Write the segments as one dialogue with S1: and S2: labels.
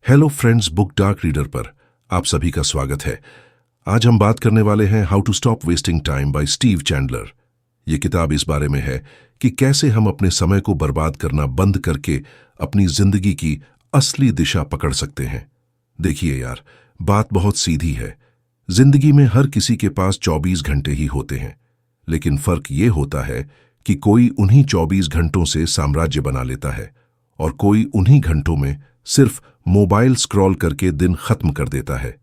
S1: Hello friends, book dark reader पर आप सभी का स्वागत है। आज हम बात करने वाले हैं how to stop wasting time by Steve Chandler. ये किताब इस बारे में है कि कैसे हम अपने समय को बर्बाद करना बंद करके अपनी जिंदगी की असली दिशा पकड़ सकते हैं। देखिए यार, बात बहुत सीधी है। जिंदगी में हर किसी के पास 24 घंटे ही होते हैं, लेकिन फर्क ये होता है कि कोई उन्हीं 24 घंटों से साम्राज्य बना लेता है और कोई उन्हीं घंटों में सिर्फ मोबाइल स्क्रॉल करके दिन खत्म कर देता है।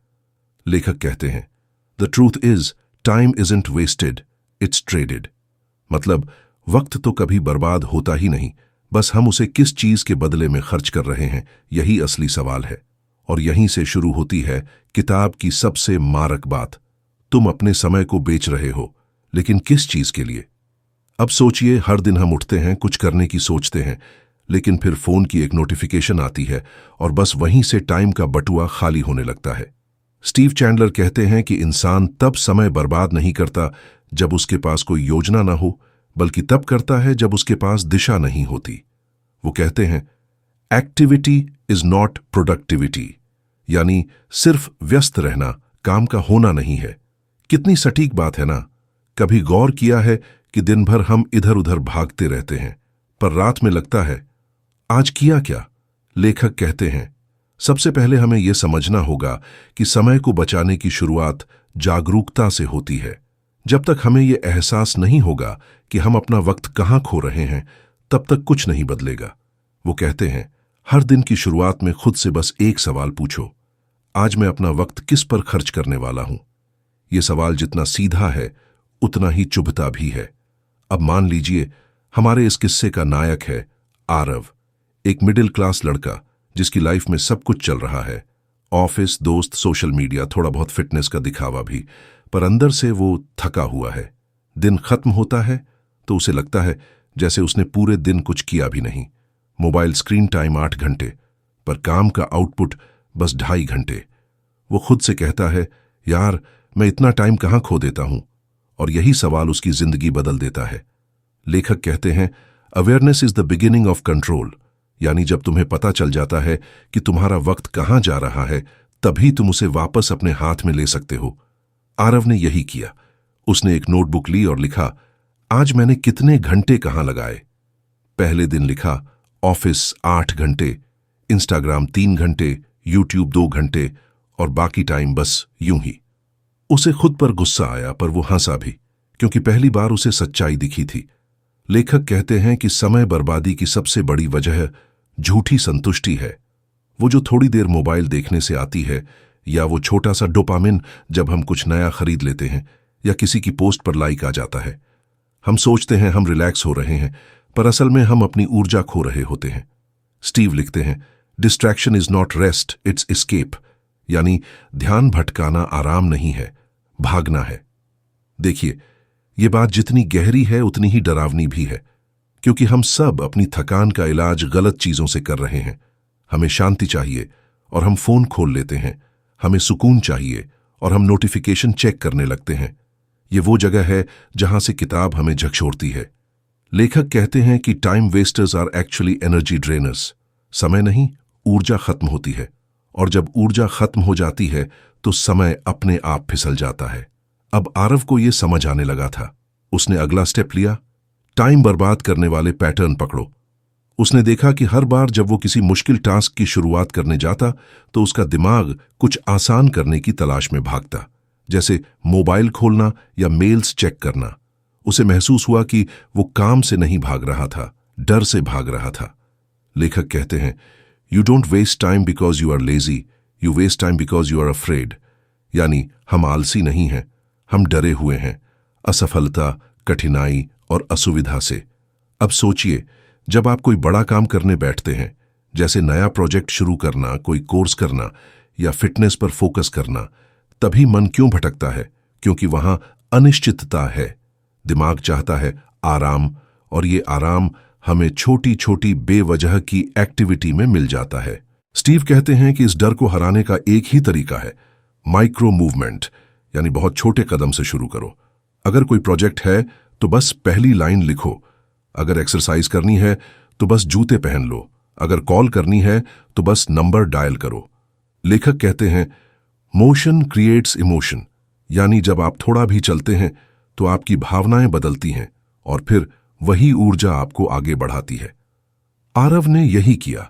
S1: लेखक कहते हैं, the truth is time isn't wasted, it's traded. मतलब वक्त तो कभी बर्बाद होता ही नहीं, बस हम उसे किस चीज के बदले में खर्च कर रहे हैं, यही असली सवाल है। और यहीं से शुरू होती है किताब की सबसे मारक बात। तुम अपने समय को बेच रहे हो, लेकिन किस चीज के लिए? अब सोचिए, हर दिन हम उठते हैं, कुछ करने की सोचते हैं, लेकिन फिर फोन की एक नोटिफिकेशन आती है और बस वहीं से टाइम का बटुआ खाली होने लगता है। स्टीव चैंडलर कहते हैं कि इंसान तब समय बर्बाद नहीं करता जब उसके पास कोई योजना ना हो, बल्कि तब करता है जब उसके पास दिशा नहीं होती। वो कहते हैं, एक्टिविटी इज नॉट प्रोडक्टिविटी, यानी सिर्फ व्यस्त रहना काम का होना नहीं है। कितनी सटीक बात है ना? कभी गौर किया है कि दिन भर हम इधर उधर भागते रहते हैं, पर रात में लगता है आज किया क्या? लेखक कहते हैं, सबसे पहले हमें यह समझना होगा कि समय को बचाने की शुरुआत जागरूकता से होती है। जब तक हमें यह एहसास नहीं होगा कि हम अपना वक्त कहां खो रहे हैं, तब तक कुछ नहीं बदलेगा। वो कहते हैं, हर दिन की शुरुआत में खुद से बस एक सवाल पूछो, आज मैं अपना वक्त किस पर खर्च करने वाला हूं? यह सवाल जितना सीधा है उतना ही चुभता भी है। अब मान लीजिए हमारे इस किस्से का नायक है आरव, एक मिडिल क्लास लड़का जिसकी लाइफ में सब कुछ चल रहा है, ऑफिस, दोस्त, सोशल मीडिया, थोड़ा बहुत फिटनेस का दिखावा भी, पर अंदर से वो थका हुआ है। दिन खत्म होता है तो उसे लगता है जैसे उसने पूरे दिन कुछ किया भी नहीं। मोबाइल स्क्रीन टाइम 8 घंटे, पर काम का आउटपुट बस 2.5 घंटे। वो खुद से कहता है, यार मैं इतना टाइम कहां खो देता हूं? और यही सवाल उसकी जिंदगी बदल देता है। लेखक कहते हैं, awareness is the beginning of control, यानी जब तुम्हें पता चल जाता है कि तुम्हारा वक्त कहां जा रहा है, तभी तुम उसे वापस अपने हाथ में ले सकते हो। आरव ने यही किया। उसने एक नोटबुक ली और लिखा, आज मैंने कितने घंटे कहां लगाए। पहले दिन लिखा, ऑफिस 8 घंटे, इंस्टाग्राम 3 घंटे, यूट्यूब 2 घंटे और बाकी टाइम बस यूं ही। उसे खुद पर गुस्सा आया, पर वो हंसा भी, क्योंकि पहली बार उसे सच्चाई दिखी थी। लेखक कहते हैं कि समय बर्बादी की सबसे बड़ी वजह झूठी संतुष्टि है। वो जो थोड़ी देर मोबाइल देखने से आती है, या वो छोटा सा डोपामिन जब हम कुछ नया खरीद लेते हैं, या किसी की पोस्ट पर लाइक आ जाता है। हम सोचते हैं हम रिलैक्स हो रहे हैं, पर असल में हम अपनी ऊर्जा खो रहे होते हैं। स्टीव लिखते हैं, distraction is not rest, it's escape, यानी ध्यान भटकाना आराम नहीं है, भागना है। देखिए, ये बात जितनी गहरी है उतनी ही डरावनी भी है, क्योंकि हम सब अपनी थकान का इलाज गलत चीजों से कर रहे हैं। हमें शांति चाहिए और हम फोन खोल लेते हैं। हमें सुकून चाहिए और हम नोटिफिकेशन चेक करने लगते हैं। ये वो जगह है जहां से किताब हमें झकझोरती है। लेखक कहते हैं कि time wasters are actually energy drainers. समय नहीं, ऊर्जा खत्म होती है, और जब ऊर्जा खत्म हो जाती है तो समय अपने आप फिसल जाता है। अब आरव को यह समझ आने लगा था। उसने अगला स्टेप लिया, टाइम बर्बाद करने वाले पैटर्न पकड़ो। उसने देखा कि हर बार जब वो किसी मुश्किल टास्क की शुरुआत करने जाता तो उसका दिमाग कुछ आसान करने की तलाश में भागता, जैसे मोबाइल खोलना या मेल्स चेक करना। उसे महसूस हुआ कि वो काम से नहीं भाग रहा था, डर से भाग रहा था। लेखक कहते हैं, you don't waste time because you are lazy, you waste time because you are afraid. यानी हम आलसी नहीं हैं, हम डरे हुए हैं, असफलता, कठिनाई और असुविधा से। अब सोचिए, जब आप कोई बड़ा काम करने बैठते हैं, जैसे नया प्रोजेक्ट शुरू करना, कोई कोर्स करना या फिटनेस पर फोकस करना, तभी मन क्यों भटकता है? क्योंकि वहां अनिश्चितता है। दिमाग चाहता है आराम, और ये आराम हमें छोटी छोटी बेवजह की एक्टिविटी में मिल जाता है। स्टीव कहते हैं कि इस डर को हराने का एक ही तरीका है, माइक्रो मूवमेंट, यानी बहुत छोटे कदम से शुरू करो। अगर कोई प्रोजेक्ट है तो बस पहली लाइन लिखो। अगर एक्सरसाइज करनी है तो बस जूते पहन लो। अगर कॉल करनी है तो बस नंबर डायल करो। लेखक कहते हैं, मोशन क्रिएट्स इमोशन, यानी जब आप थोड़ा भी चलते हैं तो आपकी भावनाएं बदलती हैं और फिर वही ऊर्जा आपको आगे बढ़ाती है। आरव ने यही किया।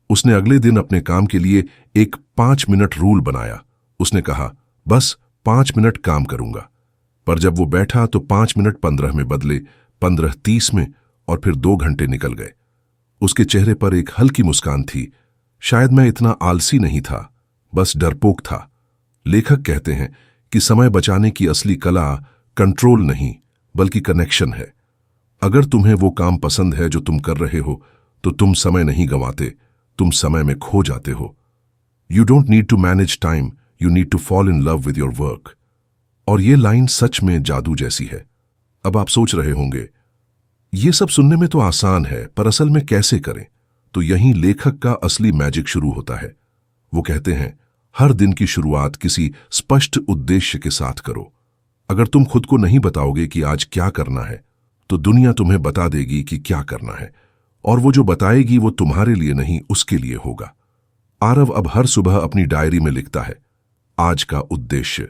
S1: उसने अगले दिन अपने काम के लिए एक 5 मिनट रूल बनाया। उसने कहा, बस 5 मिनट काम करूंगा। पर जब वो बैठा तो 5 मिनट 15 में बदले, 15 30 में, और फिर 2 घंटे निकल गए। उसके चेहरे पर एक हल्की मुस्कान थी। शायद मैं इतना आलसी नहीं था, बस डरपोक था। लेखक कहते हैं कि समय बचाने की असली कला कंट्रोल नहीं बल्कि कनेक्शन है। अगर तुम्हें वो काम पसंद है जो तुम कर रहे हो तो तुम समय नहीं गंवाते, तुम समय में खो जाते हो। You don't need to manage time, you need to fall in love with your work. और ये लाइन सच में जादू जैसी है। अब आप सोच रहे होंगे, ये सब सुनने में तो आसान है, पर असल में कैसे करें? तो यहीं लेखक का असली मैजिक शुरू होता है। वो कहते हैं, हर दिन की शुरुआत किसी स्पष्ट उद्देश्य के साथ करो। अगर तुम खुद को नहीं बताओगे कि आज क्या करना है, तो दुनिया तुम्हें बता देगी कि क्या करना है, और वो जो बताएगी वो तुम्हारे लिए नहीं, उसके लिए होगा। आरव अब हर सुबह अपनी डायरी में लिखता है, आज का उद्देश्य।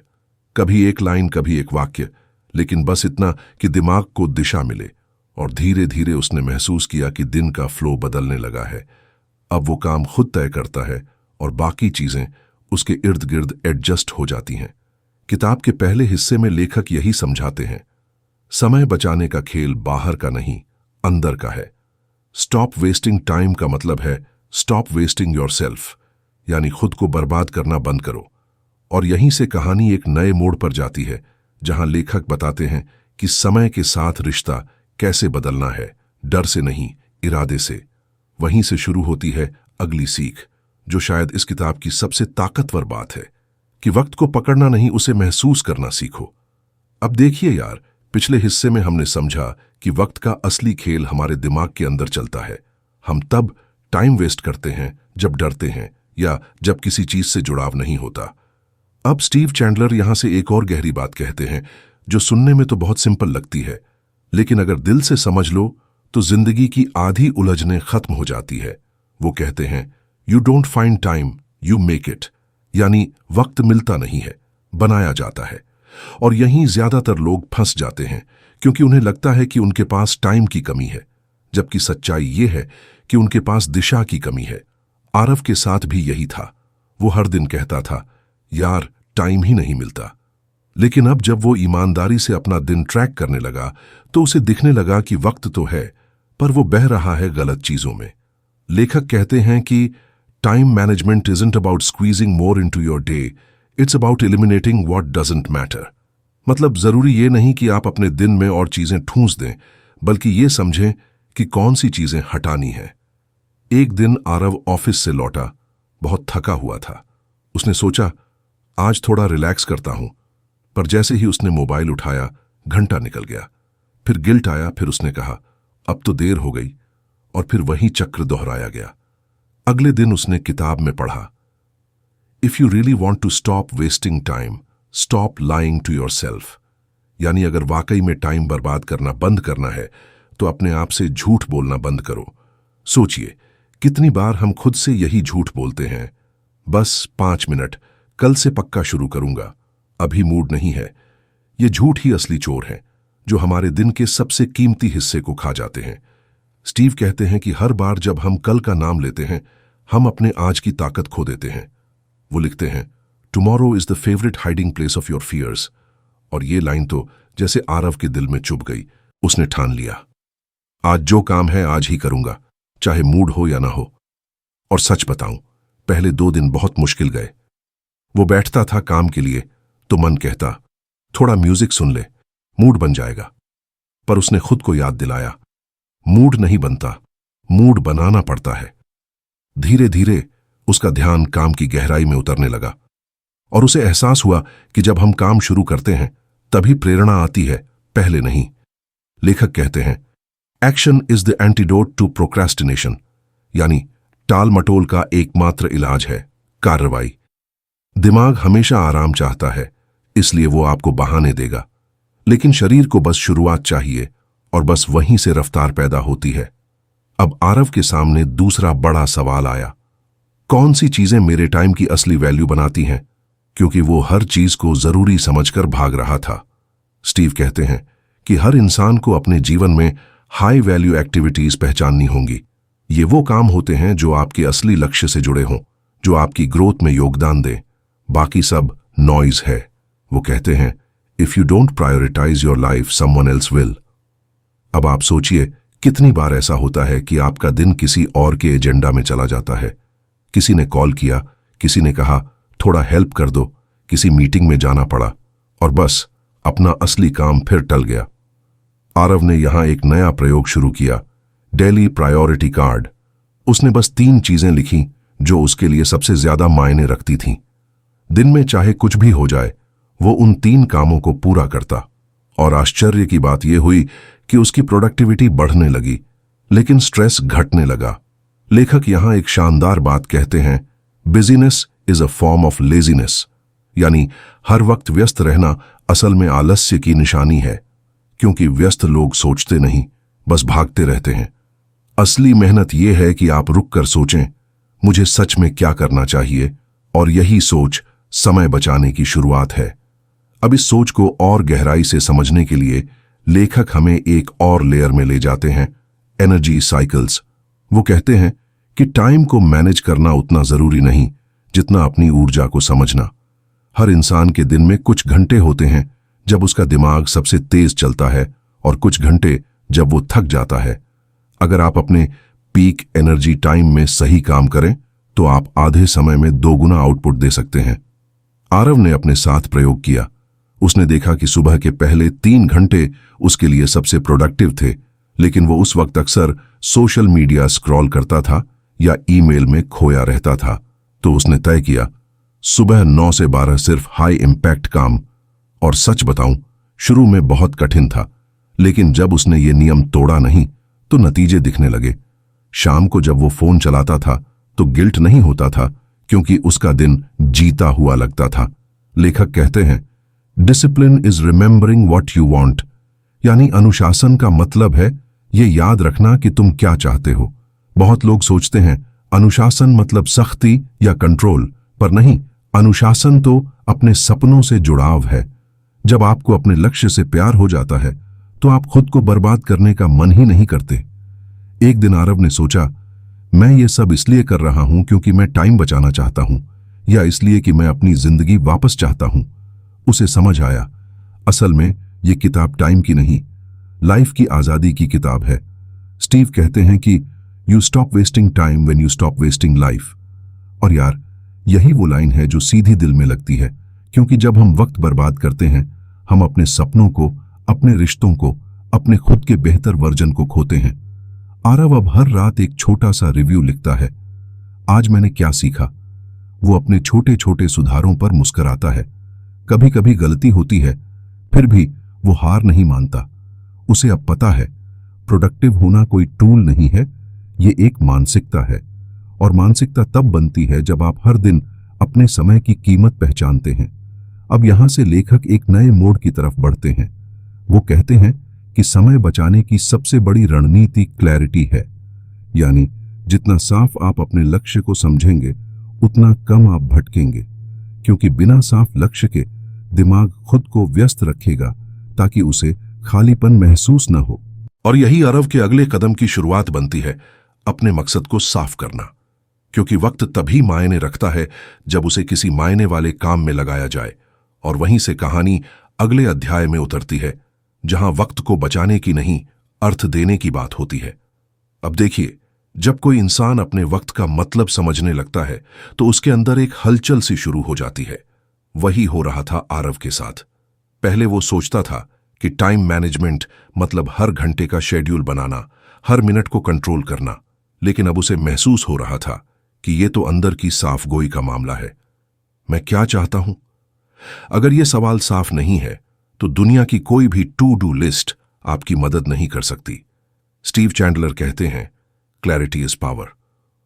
S1: कभी एक लाइन, कभी एक वाक्य, लेकिन बस इतना कि दिमाग को दिशा मिले। और धीरे धीरे उसने महसूस किया कि दिन का फ्लो बदलने लगा है। अब वो काम खुद तय करता है और बाकी चीजें उसके इर्द गिर्द एडजस्ट हो जाती हैं। किताब के पहले हिस्से में लेखक यही समझाते हैं, समय बचाने का खेल बाहर का नहीं, अंदर का है। स्टॉप वेस्टिंग टाइम का मतलब है स्टॉप वेस्टिंग योरसेल्फ, यानी खुद को बर्बाद करना बंद करो। और यहीं से कहानी एक नए मोड़ पर जाती है, जहां लेखक बताते हैं कि समय के साथ रिश्ता कैसे बदलना है, डर से नहीं, इरादे से। वहीं से शुरू होती है अगली सीख, जो शायद इस किताब की सबसे ताकतवर बात है, कि वक्त को पकड़ना नहीं, उसे महसूस करना सीखो। अब देखिए यार, पिछले हिस्से में हमने समझा कि वक्त का असली खेल हमारे दिमाग के अंदर चलता है। हम तब टाइम वेस्ट करते हैं जब डरते हैं या जब किसी चीज से जुड़ाव नहीं होता। अब स्टीव चैंडलर यहां से एक और गहरी बात कहते हैं, जो सुनने में तो बहुत सिंपल लगती है, लेकिन अगर दिल से समझ लो तो जिंदगी की आधी उलझने खत्म हो जाती है। वो कहते हैं, you don't find time, you make it, यानी वक्त मिलता नहीं है, बनाया जाता है। और यहीं ज्यादातर लोग फंस जाते हैं, क्योंकि उन्हें लगता है कि उनके पास टाइम की कमी है, जबकि सच्चाई ये है कि उनके पास दिशा की कमी है। आरव के साथ भी यही था। वो हर दिन कहता था, यार टाइम ही नहीं मिलता। लेकिन अब जब वो ईमानदारी से अपना दिन ट्रैक करने लगा तो उसे दिखने लगा कि वक्त तो है, पर वो बह रहा है गलत चीजों में। लेखक कहते हैं कि time management isn't about squeezing more into your day, it's about eliminating what doesn't matter. मतलब जरूरी ये नहीं कि आप अपने दिन में और चीजें ठूंस दें, बल्कि ये समझें कि कौन सी चीजें हटानी हैं। एक दिन आरव ऑफिस से लौटा, बहुत थका हुआ था। उसने सोचा, आज थोड़ा रिलैक्स करता हूं, पर जैसे ही उसने मोबाइल उठाया, घंटा निकल गया। फिर गिल्ट आया, फिर उसने कहा, अब तो देर हो गई, और फिर वही चक्र दोहराया गया। अगले दिन उसने किताब में पढ़ा, if you really want to stop wasting time, stop lying to yourself. यानी अगर वाकई में टाइम बर्बाद करना बंद करना है तो अपने आप से झूठ बोलना बंद करो। सोचिए, कितनी बार हम खुद से यही झूठ बोलते हैं, बस 5 मिनट, कल से पक्का शुरू करूंगा, अभी मूड नहीं है। ये झूठ ही असली चोर हैं, जो हमारे दिन के सबसे कीमती हिस्से को खा जाते हैं। स्टीव कहते हैं कि हर बार जब हम कल का नाम लेते हैं, हम अपने आज की ताकत खो देते हैं। वो लिखते हैं, tomorrow is the favourite hiding place of your fears. और ये लाइन तो जैसे आरव के दिल में चुभ गई। उसने ठान लिया, आज जो काम है आज ही करूंगा, चाहे मूड हो या ना हो। और सच बताऊं, पहले 2 दिन बहुत मुश्किल गए। वो बैठता था काम के लिए तो मन कहता, थोड़ा म्यूजिक सुन ले, मूड बन जाएगा। पर उसने खुद को याद दिलाया, मूड नहीं बनता, मूड बनाना पड़ता है। धीरे धीरे उसका ध्यान काम की गहराई में उतरने लगा, और उसे एहसास हुआ कि जब हम काम शुरू करते हैं तभी प्रेरणा आती है, पहले नहीं। लेखक कहते हैं, action is the antidote to procrastination, यानी टाल मटोल का एकमात्र इलाज है कार्रवाई। दिमाग हमेशा आराम चाहता है, इसलिए वो आपको बहाने देगा, लेकिन शरीर को बस शुरुआत चाहिए, और बस वहीं से रफ्तार पैदा होती है। अब आरव के सामने दूसरा बड़ा सवाल आया, कौन सी चीजें मेरे टाइम की असली वैल्यू बनाती हैं, क्योंकि वो हर चीज को जरूरी समझकर भाग रहा था। स्टीव कहते हैं कि हर इंसान को अपने जीवन में हाई वैल्यू एक्टिविटीज पहचाननी होंगी। ये वो काम होते हैं जो आपके असली लक्ष्य से जुड़े हों, जो आपकी ग्रोथ में योगदान दें। बाकी सब नॉइज है। वो कहते हैं, if you don't prioritise your life, someone else will. अब आप सोचिए, कितनी बार ऐसा होता है कि आपका दिन किसी और के एजेंडा में चला जाता है। किसी ने कॉल किया, किसी ने कहा थोड़ा हेल्प कर दो, किसी मीटिंग में जाना पड़ा, और बस अपना असली काम फिर टल गया। आरव ने यहां एक नया प्रयोग शुरू किया, डेली प्रायोरिटी कार्ड। उसने बस 3 चीजें लिखी जो उसके लिए सबसे ज्यादा मायने रखती थीं। दिन में चाहे कुछ भी हो जाए, वो उन 3 कामों को पूरा करता। और आश्चर्य की बात यह हुई कि उसकी प्रोडक्टिविटी बढ़ने लगी, लेकिन स्ट्रेस घटने लगा। लेखक यहां एक शानदार बात कहते हैं, business is a form of laziness, यानी हर वक्त व्यस्त रहना असल में आलस्य की निशानी है, क्योंकि व्यस्त लोग सोचते नहीं, बस भागते रहते हैं। असली मेहनत यह है कि आप रुककर सोचें, मुझे सच में क्या करना चाहिए, और यही सोच समय बचाने की शुरुआत है। अब इस सोच को और गहराई से समझने के लिए लेखक हमें एक और लेयर में ले जाते हैं, एनर्जी साइकिल्स। वो कहते हैं कि टाइम को मैनेज करना उतना जरूरी नहीं जितना अपनी ऊर्जा को समझना। हर इंसान के दिन में कुछ घंटे होते हैं जब उसका दिमाग सबसे तेज चलता है, और कुछ घंटे जब वो थक जाता है। अगर आप अपने पीक एनर्जी टाइम में सही काम करें तो आप आधे समय में 2 गुना आउटपुट दे सकते हैं। आरव ने अपने साथ प्रयोग किया। उसने देखा कि सुबह के पहले 3 घंटे उसके लिए सबसे प्रोडक्टिव थे, लेकिन वो उस वक्त अक्सर सोशल मीडिया स्क्रॉल करता था या ईमेल में खोया रहता था। तो उसने तय किया, सुबह 9 से 12 सिर्फ हाई इंपैक्ट काम। और सच बताऊं, शुरू में बहुत कठिन था, लेकिन जब उसने ये नियम तोड़ा नहीं तो नतीजे दिखने लगे। शाम को जब वो फोन चलाता था तो गिल्ट नहीं होता था, क्योंकि उसका दिन जीता हुआ लगता था। लेखक कहते हैं, discipline is remembering what you want, यानी अनुशासन का मतलब है ये याद रखना कि तुम क्या चाहते हो। बहुत लोग सोचते हैं अनुशासन मतलब सख्ती या कंट्रोल, पर नहीं, अनुशासन तो अपने सपनों से जुड़ाव है। जब आपको अपने लक्ष्य से प्यार हो जाता है तो आप खुद को बर्बाद करने का मन ही नहीं करते। एक दिन आरव ने सोचा, मैं ये सब इसलिए कर रहा हूं क्योंकि मैं टाइम बचाना चाहता हूं, या इसलिए कि मैं अपनी जिंदगी वापस चाहता हूं। उसे समझ आया, असल में ये किताब टाइम की नहीं, लाइफ की आजादी की किताब है। स्टीव कहते हैं कि you stop wasting time when you stop wasting life. और यार, यही वो लाइन है जो सीधी दिल में लगती है, क्योंकि जब हम वक्त बर्बाद करते हैं, हम अपने सपनों को, अपने रिश्तों को, अपने खुद के बेहतर वर्जन को खोते हैं। आरव अब हर रात एक छोटा सा रिव्यू लिखता है। आज मैंने क्या सीखा? वो अपने छोटे छोटे सुधारों पर मुस्कुराता है। कभी कभी गलती होती है, फिर भी वो हार नहीं मानता। उसे अब पता है, प्रोडक्टिव होना कोई टूल नहीं है, ये एक मानसिकता है। और मानसिकता तब बनती है जब आप हर दिन अपने समय की कीमत पहचानते हैं। अब यहां से लेखक एक नए मोड़ की तरफ बढ़ते हैं। वो कहते हैं कि समय बचाने की सबसे बड़ी रणनीति क्लैरिटी है, यानी जितना साफ आप अपने लक्ष्य को समझेंगे उतना कम आप भटकेंगे, क्योंकि बिना साफ लक्ष्य के दिमाग खुद को व्यस्त रखेगा ताकि उसे खालीपन महसूस न हो। और यही आरव के अगले कदम की शुरुआत बनती है, अपने मकसद को साफ करना, क्योंकि वक्त तभी मायने रखता है जब उसे किसी मायने वाले काम में लगाया जाए। और वहीं से कहानी अगले अध्याय में उतरती है, जहां वक्त को बचाने की नहीं, अर्थ देने की बात होती है। अब देखिए, जब कोई इंसान अपने वक्त का मतलब समझने लगता है तो उसके अंदर एक हलचल सी शुरू हो जाती है। वही हो रहा था आरव के साथ। पहले वो सोचता था कि टाइम मैनेजमेंट मतलब हर घंटे का शेड्यूल बनाना, हर मिनट को कंट्रोल करना, लेकिन अब उसे महसूस हो रहा था कि ये तो अंदर की साफ गोई का मामला है। मैं क्या चाहता हूं? अगर यह सवाल साफ नहीं है तो दुनिया की कोई भी टू डू लिस्ट आपकी मदद नहीं कर सकती। स्टीव चैंडलर कहते हैं, क्लैरिटी इज पावर।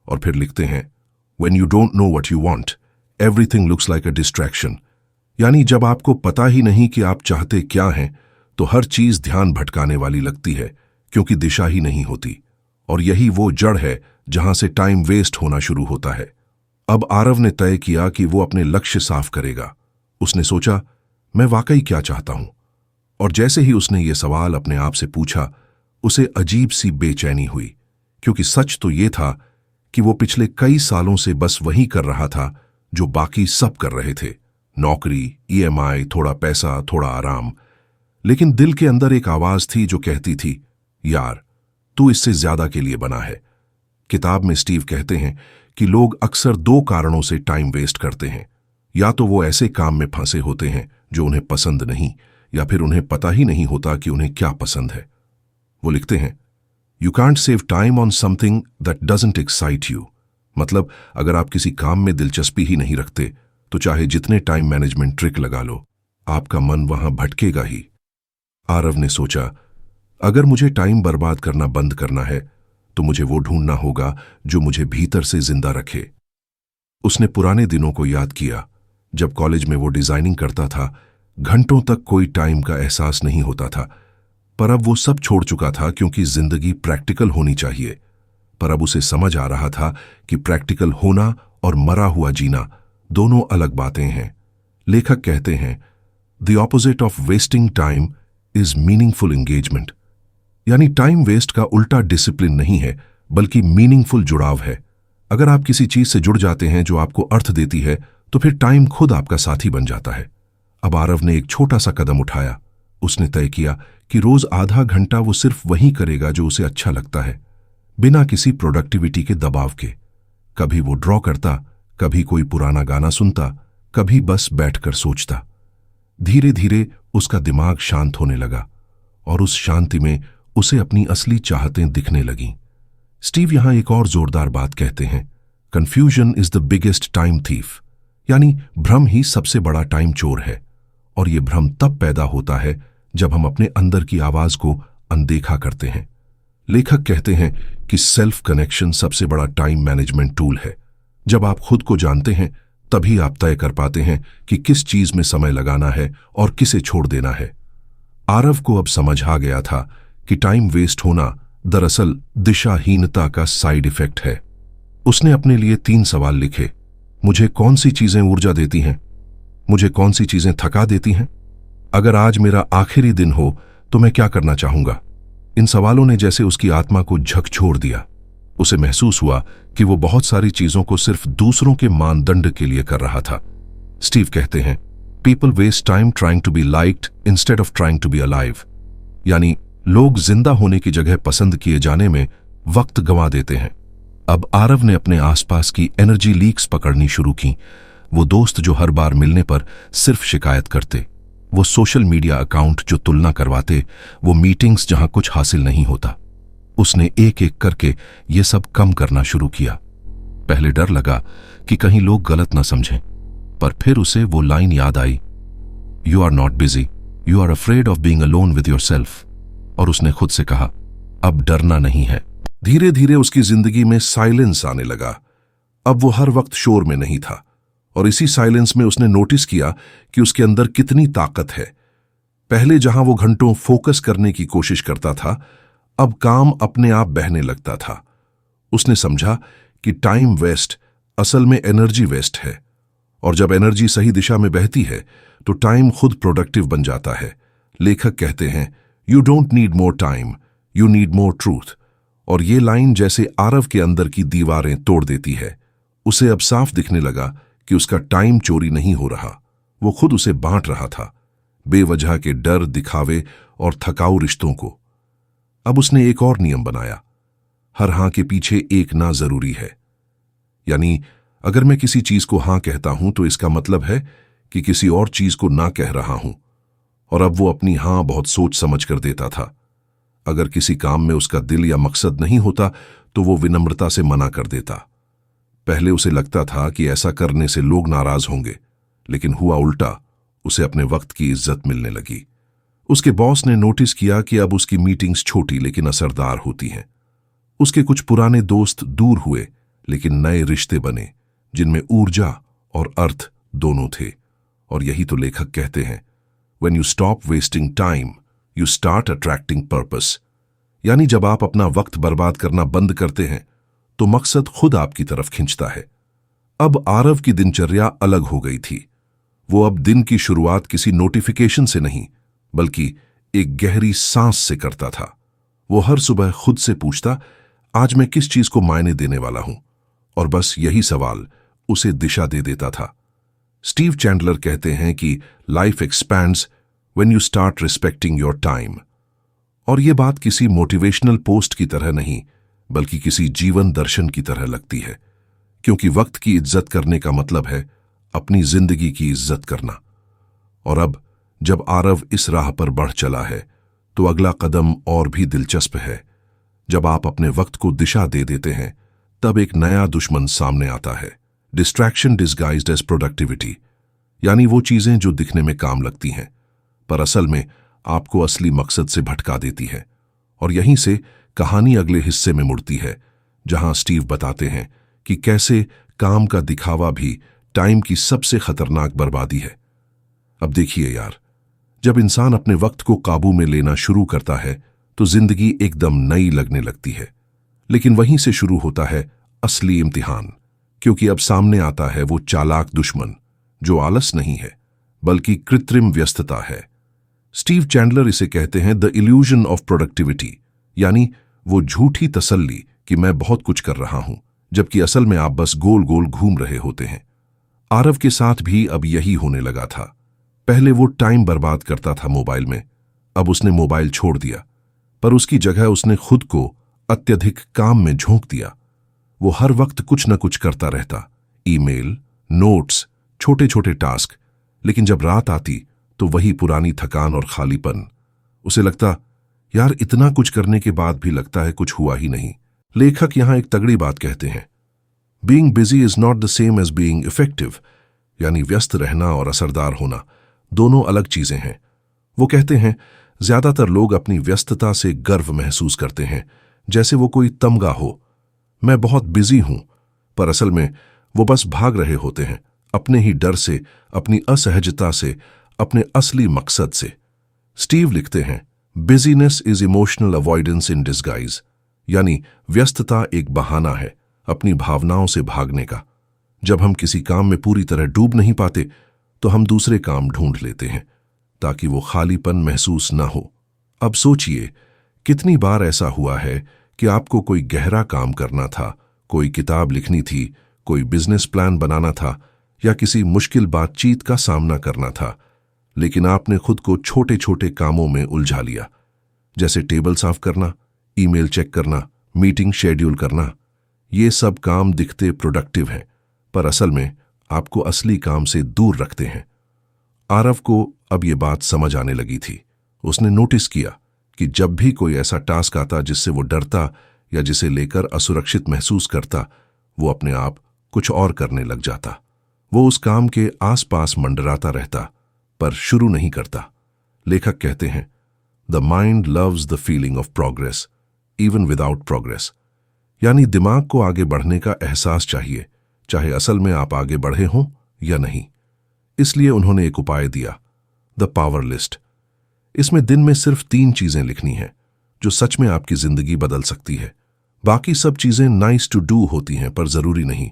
S1: और फिर लिखते हैं, when you don't know what you want, everything looks like a distraction. यानी जब आपको पता ही नहीं कि आप चाहते क्या हैं तो हर चीज ध्यान भटकाने वाली लगती है, क्योंकि दिशा ही नहीं होती। और यही वो जड़ है जहां से टाइम वेस्ट होना शुरू होता है। अब आरव ने तय किया कि वो अपने लक्ष्य साफ करेगा। उसने सोचा, मैं वाकई क्या चाहता हूं? और जैसे ही उसने ये सवाल अपने आप से पूछा, उसे अजीब सी बेचैनी हुई, क्योंकि सच तो ये था कि वो पिछले कई सालों से बस वही कर रहा था जो बाकी सब कर रहे थे। नौकरी, ईएमआई, थोड़ा पैसा, थोड़ा आराम। लेकिन दिल के अंदर एक आवाज थी जो कहती थी, यार, तू इससे ज्यादा के लिए बना है। किताब में स्टीव कहते हैं कि लोग अक्सर दो कारणों से टाइम वेस्ट करते हैं। या तो वो ऐसे काम में फंसे होते हैं जो उन्हें पसंद नहीं, या फिर उन्हें पता ही नहीं होता कि उन्हें क्या पसंद है। वो लिखते हैं, you can't save time on something that doesn't excite you. मतलब अगर आप किसी काम में दिलचस्पी ही नहीं रखते तो चाहे जितने टाइम मैनेजमेंट ट्रिक लगा लो, आपका मन वहां भटकेगा ही। आरव ने सोचा, अगर मुझे टाइम बर्बाद करना बंद करना है तो मुझे वो ढूंढना होगा जो मुझे भीतर से जिंदा रखे। उसने पुराने दिनों को याद किया जब कॉलेज में वो डिजाइनिंग करता था। घंटों तक कोई टाइम का एहसास नहीं होता था, पर अब वो सब छोड़ चुका था क्योंकि जिंदगी प्रैक्टिकल होनी चाहिए। पर अब उसे समझ आ रहा था कि प्रैक्टिकल होना और मरा हुआ जीना दोनों अलग बातें हैं। लेखक कहते हैं, the opposite of wasting time is meaningful engagement. यानी टाइम वेस्ट का उल्टा डिसिप्लिन नहीं है, बल्कि मीनिंगफुल जुड़ाव है। अगर आप किसी चीज से जुड़ जाते हैं जो आपको अर्थ देती है, तो फिर टाइम खुद आपका साथी बन जाता है। अब आरव ने एक छोटा सा कदम उठाया। उसने तय किया कि रोज आधा घंटा वो सिर्फ वही करेगा जो उसे अच्छा लगता है, बिना किसी प्रोडक्टिविटी के दबाव के। कभी वो ड्रॉ करता, कभी कोई पुराना गाना सुनता, कभी बस बैठकर सोचता। धीरे धीरे उसका दिमाग शांत होने लगा और उस शांति में उसे अपनी असली चाहतें दिखने लगीं। स्टीव यहां एक और जोरदार बात कहते हैं, confusion is the biggest time thief. यानी भ्रम ही सबसे बड़ा टाइम चोर है। और यह भ्रम तब पैदा होता है जब हम अपने अंदर की आवाज को अनदेखा करते हैं। लेखक कहते हैं कि सेल्फ कनेक्शन सबसे बड़ा टाइम मैनेजमेंट टूल है। जब आप खुद को जानते हैं, तभी आप तय कर पाते हैं कि किस चीज में समय लगाना है और किसे छोड़ देना है। आरव को अब समझ आ गया था कि टाइम वेस्ट होना दरअसल दिशाहीनता का साइड इफेक्ट है। उसने अपने लिए 3 सवाल लिखे। मुझे कौन सी चीजें ऊर्जा देती हैं? मुझे कौन सी चीजें थका देती हैं? अगर आज मेरा आखिरी दिन हो तो मैं क्या करना चाहूंगा? इन सवालों ने जैसे उसकी आत्मा को झकझोर दिया। उसे महसूस हुआ कि वो बहुत सारी चीजों को सिर्फ दूसरों के मानदंड के लिए कर रहा था। स्टीव कहते हैं, people waste time trying to be liked instead of trying to be alive. यानी लोग जिंदा होने की जगह पसंद किए जाने में वक्त गंवा देते हैं। अब आरव ने अपने आसपास की एनर्जी लीक्स पकड़नी शुरू की। वो दोस्त जो हर बार मिलने पर सिर्फ शिकायत करते, वो सोशल मीडिया अकाउंट जो तुलना करवाते, वो मीटिंग्स जहां कुछ हासिल नहीं होता। उसने एक एक करके ये सब कम करना शुरू किया। पहले डर लगा कि कहीं लोग गलत ना समझें, पर फिर उसे वो लाइन याद आई, you are not busy, you are afraid of being alone with yourself. और उसने खुद से कहा, अब डरना नहीं है। धीरे धीरे उसकी जिंदगी में साइलेंस आने लगा। अब वो हर वक्त शोर में नहीं था, और इसी साइलेंस में उसने नोटिस किया कि उसके अंदर कितनी ताकत है। पहले जहां वो घंटों फोकस करने की कोशिश करता था, अब काम अपने आप बहने लगता था। उसने समझा कि टाइम वेस्ट असल में एनर्जी वेस्ट है, और जब एनर्जी सही दिशा में बहती है तो टाइम खुद प्रोडक्टिव बन जाता है। लेखक कहते हैं, you don't need more time, you need more truth. और ये लाइन जैसे आरव के अंदर की दीवारें तोड़ देती है। उसे अब साफ दिखने लगा कि उसका टाइम चोरी नहीं हो रहा, वो खुद उसे बांट रहा था, बेवजह के डर, दिखावे और थकाऊ रिश्तों को। अब उसने एक और नियम बनाया, हर हां के पीछे एक ना जरूरी है। यानी अगर मैं किसी चीज को हां कहता हूं तो इसका मतलब है कि किसी और चीज को ना कह रहा हूं। और अब वो अपनी हां बहुत सोच समझ कर देता था। अगर किसी काम में उसका दिल या मकसद नहीं होता तो वो विनम्रता से मना कर देता। पहले उसे लगता था कि ऐसा करने से लोग नाराज होंगे, लेकिन हुआ उल्टा, उसे अपने वक्त की इज्जत मिलने लगी। उसके बॉस ने नोटिस किया कि अब उसकी मीटिंग्स छोटी लेकिन असरदार होती हैं। उसके कुछ पुराने दोस्त दूर हुए, लेकिन नए रिश्ते बने जिनमें ऊर्जा और अर्थ दोनों थे। और यही तो लेखक कहते हैं, When you stop wasting time, you start attracting purpose। यानी जब आप अपना वक्त बर्बाद करना बंद करते हैं तो मकसद खुद आपकी तरफ खींचता है। अब आरव की दिनचर्या अलग हो गई थी। वो अब दिन की शुरुआत किसी नोटिफिकेशन से नहीं, बल्कि एक गहरी सांस से करता था। वो हर सुबह खुद से पूछता, आज मैं किस चीज को मायने देने वाला हूं, और बस यही सवाल उसे दिशा दे देता था। स्टीव चैंडलर कहते हैं कि life expands when you start respecting your time. और ये बात किसी मोटिवेशनल पोस्ट की तरह नहीं, बल्कि किसी जीवन दर्शन की तरह लगती है, क्योंकि वक्त की इज्जत करने का मतलब है अपनी जिंदगी की इज्जत करना। और अब जब आरव इस राह पर बढ़ चला है, तो अगला कदम और भी दिलचस्प है। जब आप अपने वक्त को दिशा दे देते हैं, तब एक नया दुश्मन सामने आता है, डिस्ट्रैक्शन डिस्गाइज्ड एज प्रोडक्टिविटी। यानी वो चीजें जो दिखने में काम लगती हैं, पर असल में आपको असली मकसद से भटका देती है। और यहीं से कहानी अगले हिस्से में मुड़ती है, जहां स्टीव बताते हैं कि कैसे काम का दिखावा भी टाइम की सबसे खतरनाक बर्बादी है। अब देखिए यार, जब इंसान अपने वक्त को काबू में लेना शुरू करता है, तो जिंदगी एकदम नई लगने लगती है। लेकिन वहीं से शुरू होता है असली इम्तिहान, क्योंकि अब सामने आता है वो चालाक दुश्मन, जो आलस नहीं है, बल्कि कृत्रिम व्यस्तता है। स्टीव चैंडलर इसे कहते हैं द इल्यूजन ऑफ प्रोडक्टिविटी, यानी वो झूठी तसल्ली कि मैं बहुत कुछ कर रहा हूं, जबकि असल में आप बस गोल गोल घूम रहे होते हैं। आरव के साथ भी अब यही होने लगा था। पहले वो टाइम बर्बाद करता था मोबाइल में, अब उसने मोबाइल छोड़ दिया, पर उसकी जगह उसने खुद को अत्यधिक काम में झोंक दिया। वो हर वक्त कुछ न कुछ करता रहता, ईमेल, नोट्स, छोटे छोटे टास्क। लेकिन जब रात आती तो वही पुरानी थकान और खालीपन। उसे लगता, यार इतना कुछ करने के बाद भी लगता है कुछ हुआ ही नहीं। लेखक यहां एक तगड़ी बात कहते हैं, being busy is not the same as being effective. यानी व्यस्त रहना और असरदार होना दोनों अलग चीजें हैं। वो कहते हैं, ज्यादातर लोग अपनी व्यस्तता से गर्व महसूस करते हैं, जैसे वो कोई तमगा हो, मैं बहुत बिजी हूं, पर असल में वो बस भाग रहे होते हैं, अपने ही डर से, अपनी असहजता से, अपने असली मकसद से। स्टीव लिखते हैं, business is emotional avoidance in disguise. यानी व्यस्तता एक बहाना है अपनी भावनाओं से भागने का। जब हम किसी काम में पूरी तरह डूब नहीं पाते, तो हम दूसरे काम ढूंढ लेते हैं, ताकि वो खालीपन महसूस ना हो। अब सोचिए, कितनी बार ऐसा हुआ है कि आपको कोई गहरा काम करना था, कोई किताब लिखनी थी, कोई बिजनेस प्लान बनाना था, या किसी मुश्किल बातचीत का सामना करना था, लेकिन आपने खुद को छोटे छोटे कामों में उलझा लिया, जैसे टेबल साफ करना, ईमेल चेक करना, मीटिंग शेड्यूल करना। ये सब काम दिखते प्रोडक्टिव हैं, पर असल में आपको असली काम से दूर रखते हैं। आरव को अब ये बात समझ आने लगी थी। उसने नोटिस किया कि जब भी कोई ऐसा टास्क आता जिससे वो डरता या जिसे लेकर असुरक्षित महसूस करता, वो अपने आप कुछ और करने लग जाता। वो उस काम के आसपास मंडराता रहता, पर शुरू नहीं करता। लेखक कहते हैं, the mind loves the feeling of progress even without progress. यानी दिमाग को आगे बढ़ने का एहसास चाहिए, चाहे असल में आप आगे बढ़े हों या नहीं। इसलिए उन्होंने एक उपाय दिया, द पावर लिस्ट। इसमें दिन में सिर्फ 3 चीजें लिखनी हैं, जो सच में आपकी जिंदगी बदल सकती है। बाकी सब चीजें नाइस टू डू होती हैं, पर जरूरी नहीं।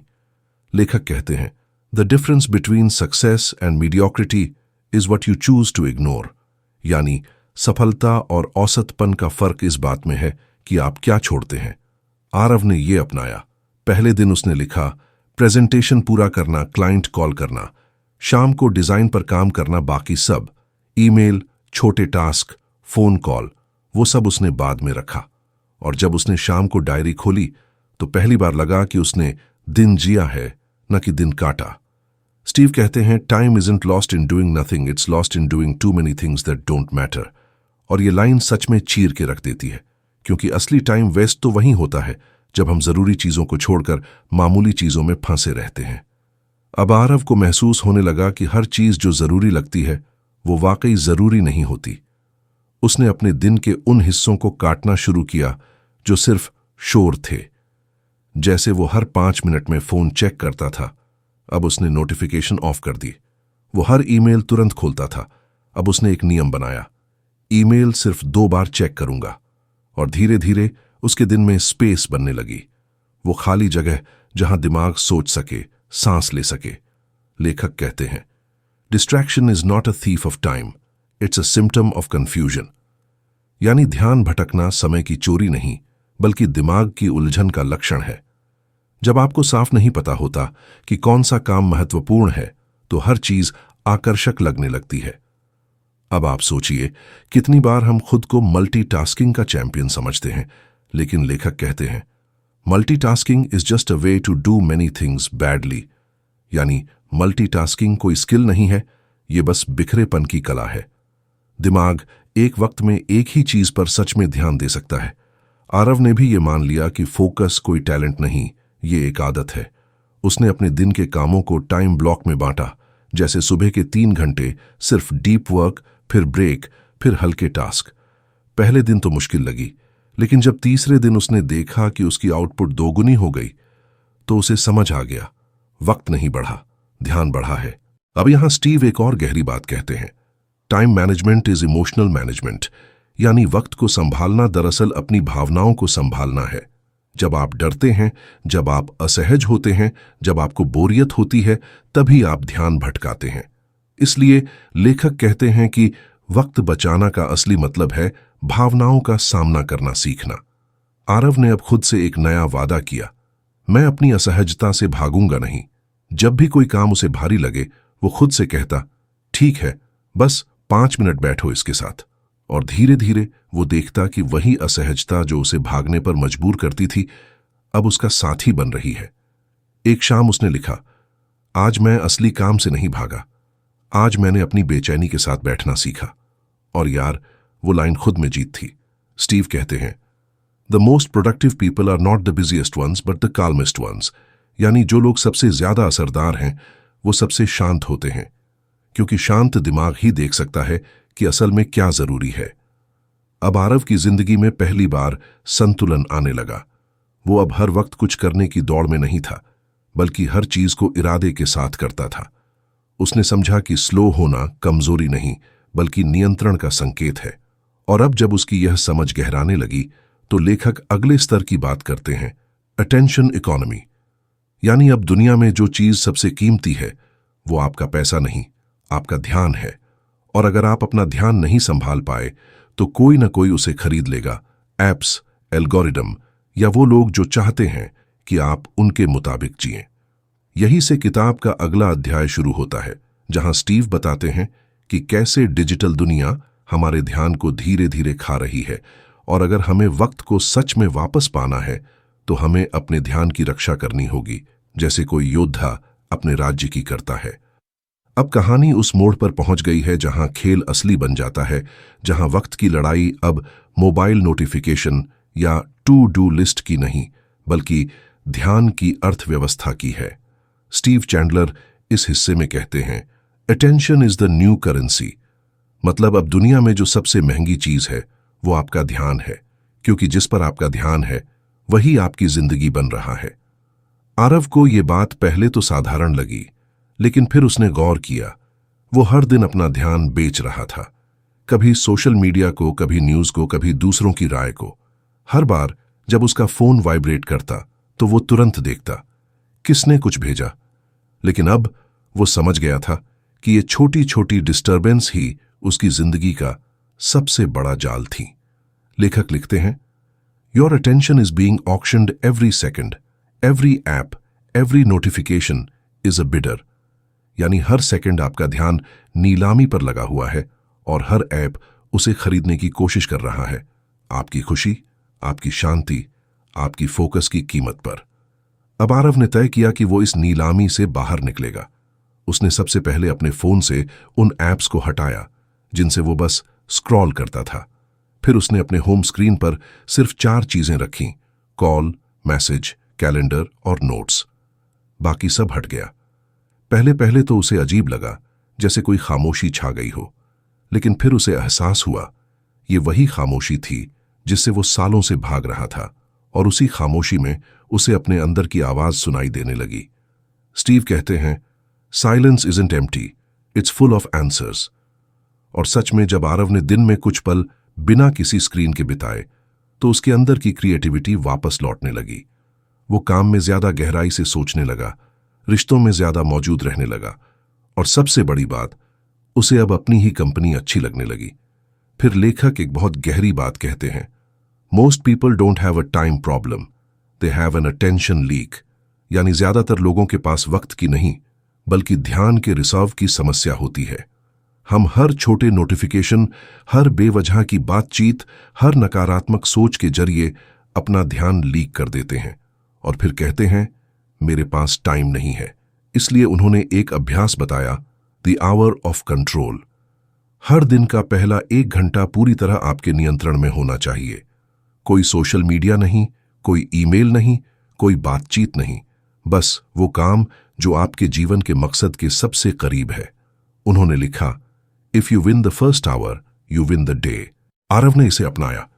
S1: लेखक कहते हैं, the difference between success and mediocrity is what you choose to ignore. यानी सफलता और औसतपन का फर्क इस बात में है कि आप क्या छोड़ते हैं। आरव ने ये अपनाया। पहले दिन उसने लिखा, प्रेजेंटेशन पूरा करना, क्लाइंट कॉल करना, शाम को डिजाइन पर काम करना, बाकी सब ईमेल, छोटे टास्क, फोन कॉल, वो सब उसने बाद में रखा। और जब उसने शाम को डायरी खोली, तो पहली बार लगा कि उसने दिन जिया है, न कि दिन काटा। स्टीव कहते हैं, time isn't lost in doing nothing, it's lost in doing too many things that don't matter. और ये लाइन सच में चीर के रख देती है, क्योंकि असली टाइम वेस्ट तो वहीं होता है जब हम जरूरी चीजों को छोड़कर मामूली चीजों में फंसे रहते हैं। अब आरव को महसूस होने लगा कि हर चीज जो जरूरी लगती है, वो वाकई जरूरी नहीं होती। उसने अपने दिन के उन हिस्सों को काटना शुरू किया जो सिर्फ शोर थे। जैसे वो हर 5 मिनट में फोन चेक करता था, अब उसने नोटिफिकेशन ऑफ कर दी। वो हर ईमेल तुरंत खोलता था, अब उसने एक नियम बनाया, ईमेल सिर्फ 2 बार चेक करूंगा। और धीरे धीरे उसके दिन में स्पेस बनने लगी, वो खाली जगह जहां दिमाग सोच सके, सांस ले सके। लेखक कहते हैं, distraction is not a thief of time, it's a symptom of confusion. यानी ध्यान भटकना समय की चोरी नहीं, बल्कि दिमाग की उलझन का लक्षण है। जब आपको साफ नहीं पता होता कि कौन सा काम महत्वपूर्ण है, तो हर चीज आकर्षक लगने लगती है। अब आप सोचिए, कितनी बार हम खुद को मल्टीटास्किंग का चैंपियन समझते हैं, लेकिन लेखक कहते हैं, multitasking is just a way to do many things badly. यानी मल्टीटास्किंग कोई स्किल नहीं है, ये बस बिखरेपन की कला है। दिमाग एक वक्त में एक ही चीज पर सच में ध्यान दे सकता है। आरव ने भी ये मान लिया कि फोकस कोई टैलेंट नहीं, ये एक आदत है। उसने अपने दिन के कामों को टाइम ब्लॉक में बांटा, जैसे सुबह के 3 घंटे सिर्फ डीप वर्क, फिर ब्रेक, फिर हल्के टास्क। पहले दिन तो मुश्किल लगी, लेकिन जब तीसरे दिन उसने देखा कि उसकी आउटपुट दोगुनी हो गई, तो उसे समझ आ गया, वक्त नहीं बढ़ा, ध्यान बढ़ा है। अब यहां स्टीव एक और गहरी बात कहते हैं, time management is emotional management. यानी वक्त को संभालना दरअसल अपनी भावनाओं को संभालना है। जब आप डरते हैं, जब आप असहज होते हैं, जब आपको बोरियत होती है, तभी आप ध्यान भटकाते हैं। इसलिए लेखक कहते हैं कि वक्त बचाना का असली मतलब है भावनाओं का सामना करना सीखना। आरव ने अब खुद से एक नया वादा किया, मैं अपनी असहजता से भागूंगा नहीं। जब भी कोई काम उसे भारी लगे, वो खुद से कहता, ठीक है, बस 5 मिनट बैठो इसके साथ। और धीरे धीरे वो देखता कि वही असहजता जो उसे भागने पर मजबूर करती थी, अब उसका साथी बन रही है। एक शाम उसने लिखा, आज मैं असली काम से नहीं भागा, आज मैंने अपनी बेचैनी के साथ बैठना सीखा। और यार, वो लाइन खुद में जीत थी। स्टीव कहते हैं, the most productive people are not the busiest ones but the calmest ones. यानी जो लोग सबसे ज्यादा असरदार हैं, वो सबसे शांत होते हैं, क्योंकि शांत दिमाग ही देख सकता है कि असल में क्या जरूरी है। अब आरव की जिंदगी में पहली बार संतुलन आने लगा। वो अब हर वक्त कुछ करने की दौड़ में नहीं था, बल्कि हर चीज को इरादे के साथ करता था। उसने समझा कि स्लो होना कमजोरी नहीं, बल्कि नियंत्रण का संकेत है। और अब जब उसकी यह समझ गहराने लगी, तो लेखक अगले स्तर की बात करते हैं, अटेंशन इकोनॉमी। यानी अब दुनिया में जो चीज सबसे कीमती है, वो आपका पैसा नहीं, आपका ध्यान है। और अगर आप अपना ध्यान नहीं संभाल पाए, तो कोई ना कोई उसे खरीद लेगा। एप्स, एल्गोरिदम, या वो लोग जो चाहते हैं कि आप उनके मुताबिक जिएं। यही से किताब का अगला अध्याय शुरू होता है, जहां स्टीव बताते हैं कि कैसे डिजिटल दुनिया हमारे ध्यान को धीरे धीरे खा रही है, और अगर हमें वक्त को सच में वापस पाना है, तो हमें अपने ध्यान की रक्षा करनी होगी, जैसे कोई योद्धा अपने राज्य की करता है। अब कहानी उस मोड़ पर पहुंच गई है जहां खेल असली बन जाता है, जहां वक्त की लड़ाई अब मोबाइल नोटिफिकेशन या टू डू लिस्ट की नहीं, बल्कि ध्यान की अर्थव्यवस्था की है। स्टीव चैंडलर इस हिस्से में कहते हैं, attention is the new currency. मतलब अब दुनिया में जो सबसे महंगी चीज है, वो आपका ध्यान है, क्योंकि जिस पर आपका ध्यान है, वही आपकी जिंदगी बन रहा है। आरव को ये बात पहले तो साधारण लगी, लेकिन फिर उसने गौर किया। वो हर दिन अपना ध्यान बेच रहा था, कभी सोशल मीडिया को, कभी न्यूज को, कभी दूसरों की राय को। हर बार जब उसका फोन वाइब्रेट करता, तो वो तुरंत देखता, किसने कुछ भेजा। लेकिन अब वो समझ गया था कि ये छोटी छोटी डिस्टर्बेंस ही उसकी जिंदगी का सबसे बड़ा जाल थी। लेखक लिखते हैं, your attention is being auctioned every second, every app, every notification is a bidder. यानी हर सेकंड आपका ध्यान नीलामी पर लगा हुआ है, और हर ऐप उसे खरीदने की कोशिश कर रहा है, आपकी खुशी, आपकी शांति, आपकी फोकस की कीमत पर। अब आरव ने तय किया कि वो इस नीलामी से बाहर निकलेगा। उसने सबसे पहले अपने फोन से उन ऐप्स को हटाया जिनसे वो बस स्क्रॉल करता था। फिर उसने अपने होम स्क्रीन पर सिर्फ 4 चीजें रखीं, कॉल, मैसेज, कैलेंडर और नोट्स। बाकी सब हट गया। पहले पहले तो उसे अजीब लगा, जैसे कोई खामोशी छा गई हो, लेकिन फिर उसे एहसास हुआ, ये वही खामोशी थी जिससे वो सालों से भाग रहा था, और उसी खामोशी में उसे अपने अंदर की आवाज सुनाई देने लगी। स्टीव कहते हैं, silence isn't empty, it's full of answers. और सच में जब आरव ने दिन में कुछ पल बिना किसी स्क्रीन के बिताए, तो उसके अंदर की क्रिएटिविटी वापस लौटने लगी। वो काम में ज्यादा गहराई से सोचने लगा, रिश्तों में ज्यादा मौजूद रहने लगा और सबसे बड़ी बात, उसे अब अपनी ही कंपनी अच्छी लगने लगी। फिर लेखक एक बहुत गहरी बात कहते हैं, most people don't have a time problem, they have an attention leak. यानी ज्यादातर लोगों के पास वक्त की नहीं बल्कि ध्यान के रिजर्व की समस्या होती है। हम हर छोटे नोटिफिकेशन, हर बेवजह की बातचीत, हर नकारात्मक सोच के जरिए अपना ध्यान लीक कर देते हैं और फिर कहते हैं मेरे पास टाइम नहीं है। इसलिए उन्होंने एक अभ्यास बताया, द आवर ऑफ कंट्रोल। हर दिन का पहला 1 घंटा पूरी तरह आपके नियंत्रण में होना चाहिए। कोई सोशल मीडिया नहीं, कोई ईमेल नहीं, कोई बातचीत नहीं, बस वो काम जो आपके जीवन के मकसद के सबसे करीब है। उन्होंने लिखा, if you win the first hour you win the day. Aarav ने इसे अपनाया।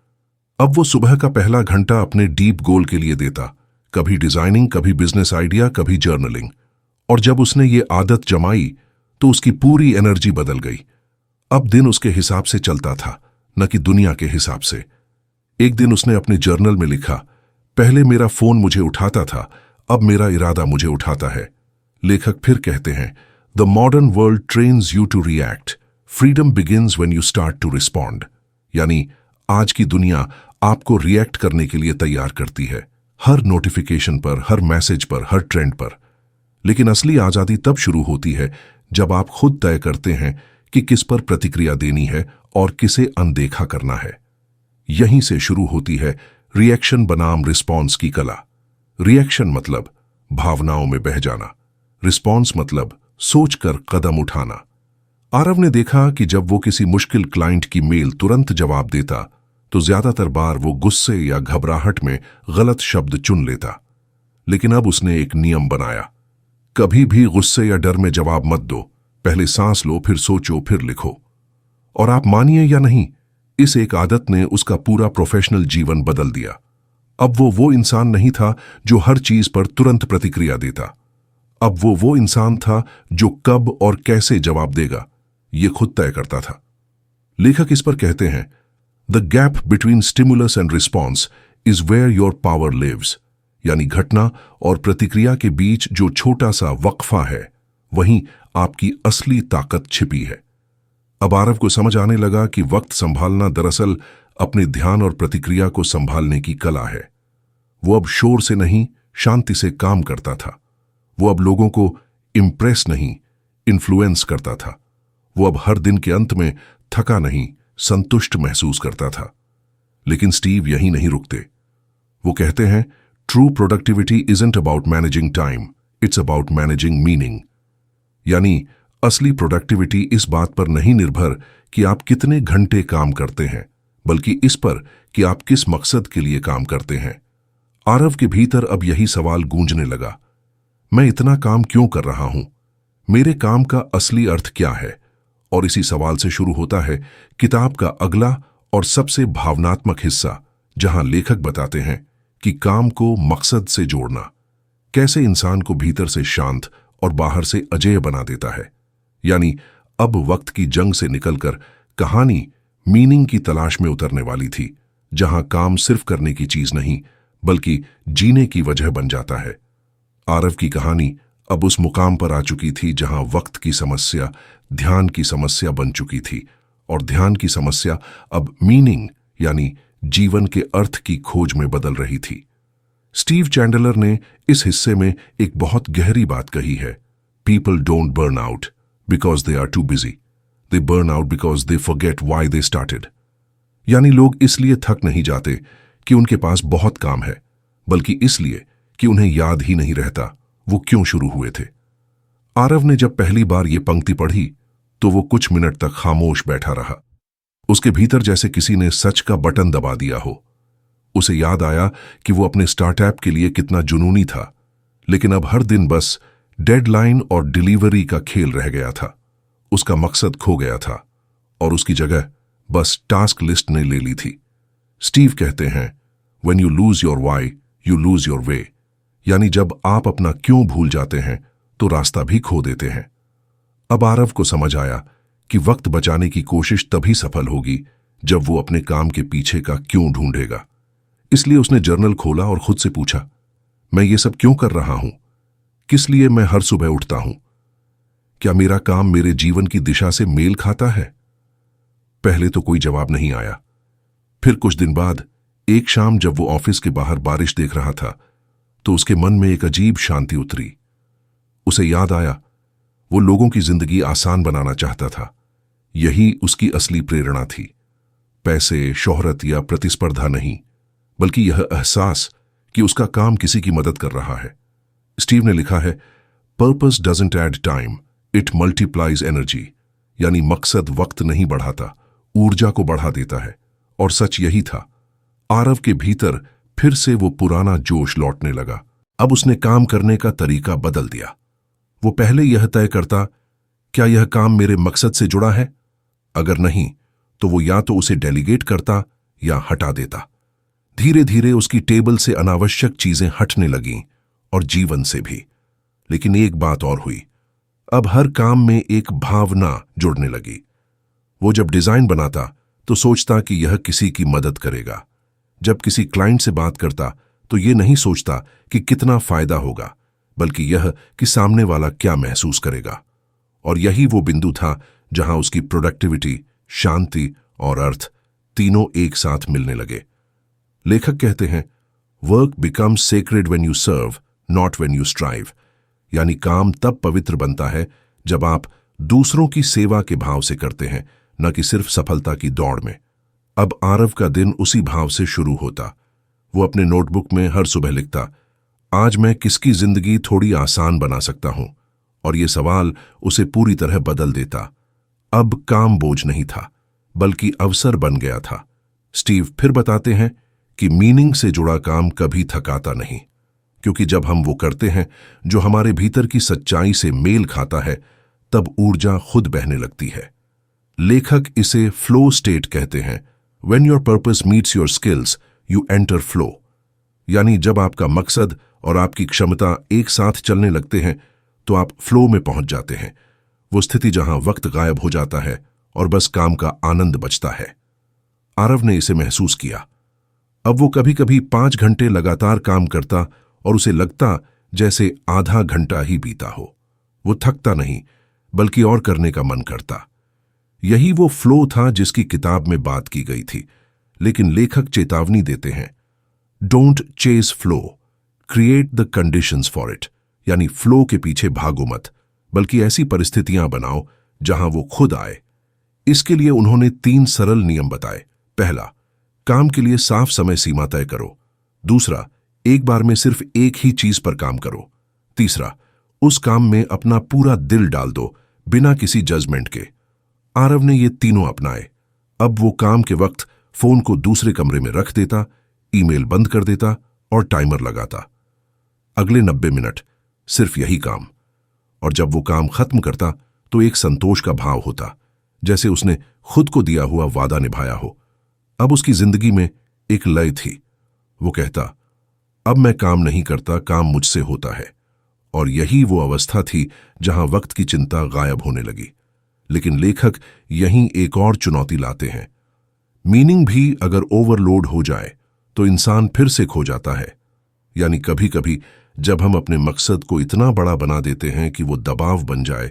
S1: अब वो सुबह का पहला घंटा अपने डीप गोल के लिए देता, कभी डिजाइनिंग, कभी बिजनेस आइडिया, कभी जर्नलिंग। और जब उसने ये आदत जमाई तो उसकी पूरी एनर्जी बदल गई। अब दिन उसके हिसाब से चलता था, न कि दुनिया के हिसाब से। एक दिन उसने अपने जर्नल में लिखा, पहले मेरा फोन मुझे उठाता था, अब मेरा इरादा मुझे उठाता है। लेखक फिर कहते हैं, the modern world trains you to react, freedom begins when you start to respond. यानी आज की दुनिया आपको रिएक्ट करने के लिए तैयार करती है, हर नोटिफिकेशन पर, हर मैसेज पर, हर ट्रेंड पर। लेकिन असली आजादी तब शुरू होती है जब आप खुद तय करते हैं कि किस पर प्रतिक्रिया देनी है और किसे अनदेखा करना है। यहीं से शुरू होती है रिएक्शन बनाम रिस्पॉन्स की कला। रिएक्शन मतलब भावनाओं में बह जाना, रिस्पॉन्स मतलब सोचकर कदम उठाना। आरव ने देखा कि जब वो किसी मुश्किल क्लाइंट की मेल तुरंत जवाब देता तो ज्यादातर बार वो गुस्से या घबराहट में गलत शब्द चुन लेता। लेकिन अब उसने एक नियम बनाया, कभी भी गुस्से या डर में जवाब मत दो, पहले सांस लो, फिर सोचो, फिर लिखो। और आप मानिए या नहीं, इस एक आदत ने उसका पूरा प्रोफेशनल जीवन बदल दिया। अब वो इंसान नहीं था जो हर चीज पर तुरंत प्रतिक्रिया देता। अब वो इंसान था जो कब और कैसे जवाब देगा ये खुद तय करता था। लेखक इस पर कहते हैं, the gap between stimulus and response is where your power lives. यानी घटना और प्रतिक्रिया के बीच जो छोटा सा वक्फा है, वहीं आपकी असली ताकत छिपी है। अब आरव को समझ आने लगा कि वक्त संभालना दरअसल अपने ध्यान और प्रतिक्रिया को संभालने की कला है। वो अब शोर से नहीं, शांति से काम करता था। वो अब लोगों को इम्प्रेस नहीं, इन्फ्लुएंस करता था। वो अब हर दिन के अंत में थका नहीं, संतुष्ट महसूस करता था। लेकिन स्टीव यहीं नहीं रुकते। वो कहते हैं, true productivity isn't about managing time, it's about managing meaning. यानी असली प्रोडक्टिविटी इस बात पर नहीं निर्भर कि आप कितने घंटे काम करते हैं, बल्कि इस पर कि आप किस मकसद के लिए काम करते हैं। आरव के भीतर अब यही सवाल गूंजने लगा, मैं इतना काम क्यों कर रहा हूं? मेरे काम का असली अर्थ क्या है? और इसी सवाल से शुरू होता है किताब का अगला और सबसे भावनात्मक हिस्सा, जहां लेखक बताते हैं कि काम को मकसद से जोड़ना कैसे इंसान को भीतर से शांत और बाहर से अजेय बना देता है। यानी अब वक्त की जंग से निकलकर कहानी मीनिंग की तलाश में उतरने वाली थी, जहां काम सिर्फ करने की चीज नहीं बल्कि जीने की वजह बन जाता है। आरव की कहानी अब उस मुकाम पर आ चुकी थी जहां वक्त की समस्या ध्यान की समस्या बन चुकी थी और ध्यान की समस्या अब मीनिंग यानी जीवन के अर्थ की खोज में बदल रही थी। स्टीव चैंडलर ने इस हिस्से में एक बहुत गहरी बात कही है, people don't burn out because they are too busy, they burn out because they forget why they started. यानी लोग इसलिए थक नहीं जाते कि उनके पास बहुत काम है, बल्कि इसलिए कि उन्हें याद ही नहीं रहता वो क्यों शुरू हुए थे। आरव ने जब पहली बार ये पंक्ति पढ़ी तो वो कुछ मिनट तक खामोश बैठा रहा। उसके भीतर जैसे किसी ने सच का बटन दबा दिया हो। उसे याद आया कि वो अपने स्टार्टअप के लिए कितना जुनूनी था, लेकिन अब हर दिन बस डेडलाइन और डिलीवरी का खेल रह गया था। उसका मकसद खो गया था और उसकी जगह बस टास्क लिस्ट ने ले ली थी। स्टीव कहते हैं, when you lose your why you lose your way. यानी जब आप अपना क्यों भूल जाते हैं तो रास्ता भी खो देते हैं। अब आरव को समझ आया कि वक्त बचाने की कोशिश तभी सफल होगी जब वो अपने काम के पीछे का क्यों ढूंढेगा। इसलिए उसने जर्नल खोला और खुद से पूछा, मैं ये सब क्यों कर रहा हूं? किस लिए मैं हर सुबह उठता हूं? क्या मेरा काम मेरे जीवन की दिशा से मेल खाता है? पहले तो कोई जवाब नहीं आया। फिर कुछ दिन बाद एक शाम जब वो ऑफिस के बाहर बारिश देख रहा था तो उसके मन में एक अजीब शांति उतरी। उसे याद आया, वो लोगों की जिंदगी आसान बनाना चाहता था। यही उसकी असली प्रेरणा थी। पैसे, शोहरत या प्रतिस्पर्धा नहीं, बल्कि यह एहसास कि उसका काम किसी की मदद कर रहा है। स्टीव ने लिखा है, purpose doesn't add time, it multiplies energy. यानी मकसद वक्त नहीं बढ़ाता, ऊर्जा को बढ़ा देता है। और सच यही था। आरव के भीतर फिर से वो पुराना जोश लौटने लगा। अब उसने काम करने का तरीका बदल दिया। वो पहले यह तय करता, क्या यह काम मेरे मकसद से जुड़ा है? अगर नहीं, तो वो या तो उसे डेलीगेट करता या हटा देता। धीरे धीरे उसकी टेबल से अनावश्यक चीजें हटने लगीं और जीवन से भी। लेकिन एक बात और हुई, अब हर काम में एक भावना जुड़ने लगी। वो जब डिजाइन बनाता तो सोचता कि यह किसी की मदद करेगा। जब किसी क्लाइंट से बात करता तो ये नहीं सोचता कि कितना फायदा होगा, बल्कि यह कि सामने वाला क्या महसूस करेगा। और यही वो बिंदु था जहां उसकी प्रोडक्टिविटी, शांति और अर्थ तीनों एक साथ मिलने लगे। लेखक कहते हैं, work becomes sacred when you serve, not when you strive. यानी काम तब पवित्र बनता है जब आप दूसरों की सेवा के भाव से करते हैं, न कि सिर्फ सफलता की दौड़ में। अब आरव का दिन उसी भाव से शुरू होता। वो अपने नोटबुक में हर सुबह लिखता, आज मैं किसकी जिंदगी थोड़ी आसान बना सकता हूं? और ये सवाल उसे पूरी तरह बदल देता। अब काम बोझ नहीं था, बल्कि अवसर बन गया था। स्टीव फिर बताते हैं कि मीनिंग से जुड़ा काम कभी थकाता नहीं, क्योंकि जब हम वो करते हैं जो हमारे भीतर की सच्चाई से मेल खाता है, तब ऊर्जा खुद बहने लगती है। लेखक इसे फ्लो स्टेट कहते हैं। When your purpose meets your skills, you enter flow। यानी जब आपका मकसद और आपकी क्षमता एक साथ चलने लगते हैं तो आप फ्लो में पहुंच जाते हैं। वो स्थिति जहां वक्त गायब हो जाता है और बस काम का आनंद बचता है। आरव ने इसे महसूस किया। अब वो कभी कभी 5 घंटे लगातार काम करता और उसे लगता जैसे आधा घंटा ही बीता हो। वो थकता नहीं, बल्कि और करने का मन करता। यही वो फ्लो था जिसकी किताब में बात की गई थी। लेकिन लेखक चेतावनी देते हैं, don't chase flow, create the conditions for it. यानी फ्लो के पीछे भागो मत, बल्कि ऐसी परिस्थितियां बनाओ जहां वो खुद आए। इसके लिए उन्होंने 3 सरल नियम बताए। पहला, काम के लिए साफ समय सीमा तय करो। दूसरा, एक बार में सिर्फ एक ही चीज पर काम करो। तीसरा, उस काम में अपना पूरा दिल डाल दो, बिना किसी जजमेंट के। आरव ने ये तीनों अपनाए। अब वो काम के वक्त फोन को दूसरे कमरे में रख देता, ईमेल बंद कर देता और टाइमर लगाता। अगले 90 मिनट सिर्फ यही काम। और जब वो काम खत्म करता तो एक संतोष का भाव होता, जैसे उसने खुद को दिया हुआ वादा निभाया हो। अब उसकी जिंदगी में एक लय थी। वो कहता, अब मैं काम नहीं करता, काम मुझसे होता है। और यही वो अवस्था थी जहां वक्त की चिंता गायब होने लगी। लेकिन लेखक यहीं एक और चुनौती लाते हैं। मीनिंग भी अगर ओवरलोड हो जाए तो इंसान फिर से खो जाता है। यानी कभी कभी जब हम अपने मकसद को इतना बड़ा बना देते हैं कि वो दबाव बन जाए,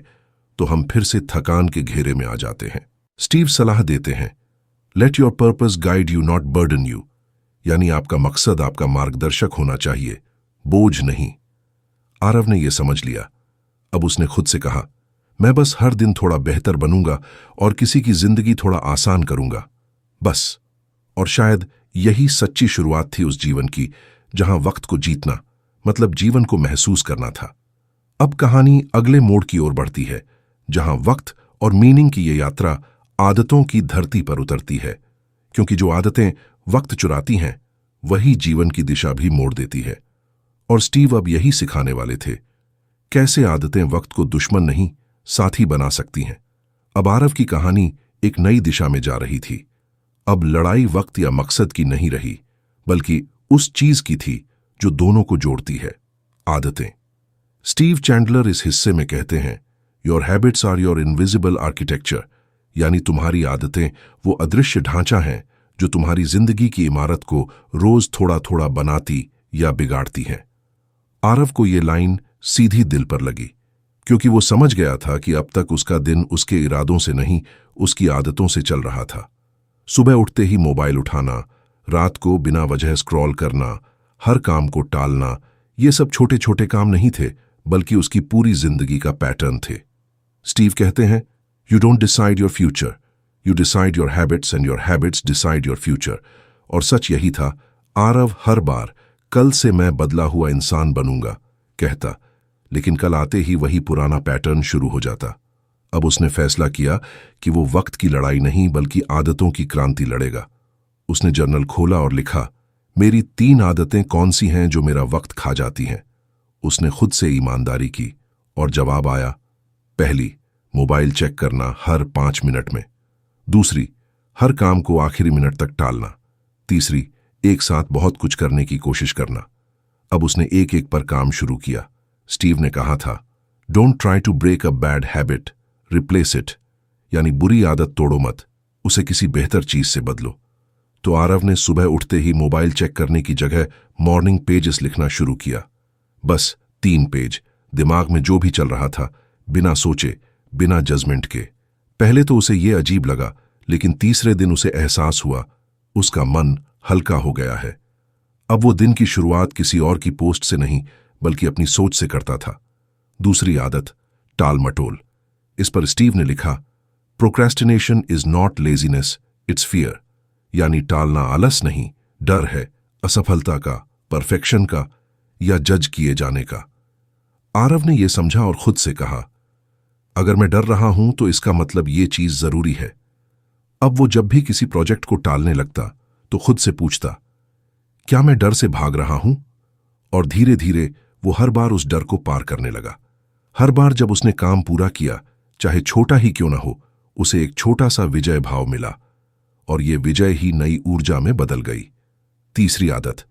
S1: तो हम फिर से थकान के घेरे में आ जाते हैं। स्टीव सलाह देते हैं, let your purpose guide you, not burden you. यानी आपका मकसद आपका मार्गदर्शक होना चाहिए, बोझ नहीं। आरव ने यह समझ लिया। अब उसने खुद से कहा, मैं बस हर दिन थोड़ा बेहतर बनूंगा और किसी की जिंदगी थोड़ा आसान करूंगा, बस। और शायद यही सच्ची शुरुआत थी उस जीवन की जहां वक्त को जीतना मतलब जीवन को महसूस करना था। अब कहानी अगले मोड़ की ओर बढ़ती है, जहां वक्त और मीनिंग की ये यात्रा आदतों की धरती पर उतरती है। क्योंकि जो आदतें वक्त चुराती हैं, वही जीवन की दिशा भी मोड़ देती है। और स्टीव अब यही सिखाने वाले थे, कैसे आदतें वक्त को दुश्मन नहीं, साथी बना सकती हैं। अब आरव की कहानी एक नई दिशा में जा रही थी। अब लड़ाई वक्त या मकसद की नहीं रही, बल्कि उस चीज की थी जो दोनों को जोड़ती है, आदतें। स्टीव चैंडलर इस हिस्से में कहते हैं, your habits are your invisible architecture. यानी तुम्हारी आदतें वो अदृश्य ढांचा हैं जो तुम्हारी जिंदगी की इमारत को रोज थोड़ा थोड़ा बनाती या बिगाड़ती हैं। आरव को ये लाइन सीधी दिल पर लगी, क्योंकि वो समझ गया था कि अब तक उसका दिन उसके इरादों से नहीं, उसकी आदतों से चल रहा था। सुबह उठते ही मोबाइल उठाना, रात को बिना वजह स्क्रॉल करना, हर काम को टालना, ये सब छोटे छोटे काम नहीं थे, बल्कि उसकी पूरी जिंदगी का पैटर्न थे। स्टीव कहते हैं, you don't decide your future, you decide your habits and your habits decide your future. और सच यही था। आरव हर बार कल से मैं बदला हुआ इंसान बनूंगा कहता, लेकिन कल आते ही वही पुराना पैटर्न शुरू हो जाता। अब उसने फैसला किया कि वो वक्त की लड़ाई नहीं बल्कि आदतों की क्रांति लड़ेगा। उसने जर्नल खोला और लिखा, मेरी 3 आदतें कौन सी हैं जो मेरा वक्त खा जाती हैं। उसने खुद से ईमानदारी की और जवाब आया, पहली, मोबाइल चेक करना हर 5 मिनट में। दूसरी, हर काम को आखिरी मिनट तक टालना। तीसरी, एक साथ बहुत कुछ करने की कोशिश करना। अब उसने एक एक पर काम शुरू किया। स्टीव ने कहा था, don't try to break a bad habit, replace it, यानी बुरी आदत तोड़ो मत, उसे किसी बेहतर चीज से बदलो। तो आरव ने सुबह उठते ही मोबाइल चेक करने की जगह मॉर्निंग पेजेस लिखना शुरू किया। बस 3 पेज, दिमाग में जो भी चल रहा था, बिना सोचे, बिना जजमेंट के। पहले तो उसे यह अजीब लगा, लेकिन तीसरे दिन उसे एहसास हुआ उसका मन हल्का हो गया है। अब वो दिन की शुरुआत किसी और की पोस्ट से नहीं बल्कि अपनी सोच से करता था। दूसरी आदत, टाल मटोल। इस पर स्टीव ने लिखा, procrastination is not laziness, it's fear, यानी टालना आलस नहीं, डर है, असफलता का, परफेक्शन का या जज किए जाने का। आरव ने यह समझा और खुद से कहा, अगर मैं डर रहा हूं तो इसका मतलब ये चीज जरूरी है। अब वो जब भी किसी प्रोजेक्ट को टालने लगता तो खुद से पूछता, क्या मैं डर से भाग रहा हूं? और धीरे धीरे वो हर बार उस डर को पार करने लगा। हर बार जब उसने काम पूरा किया, चाहे छोटा ही क्यों ना हो, उसे एक छोटा सा विजय भाव मिला और ये विजय ही नई ऊर्जा में बदल गई। तीसरी आदत,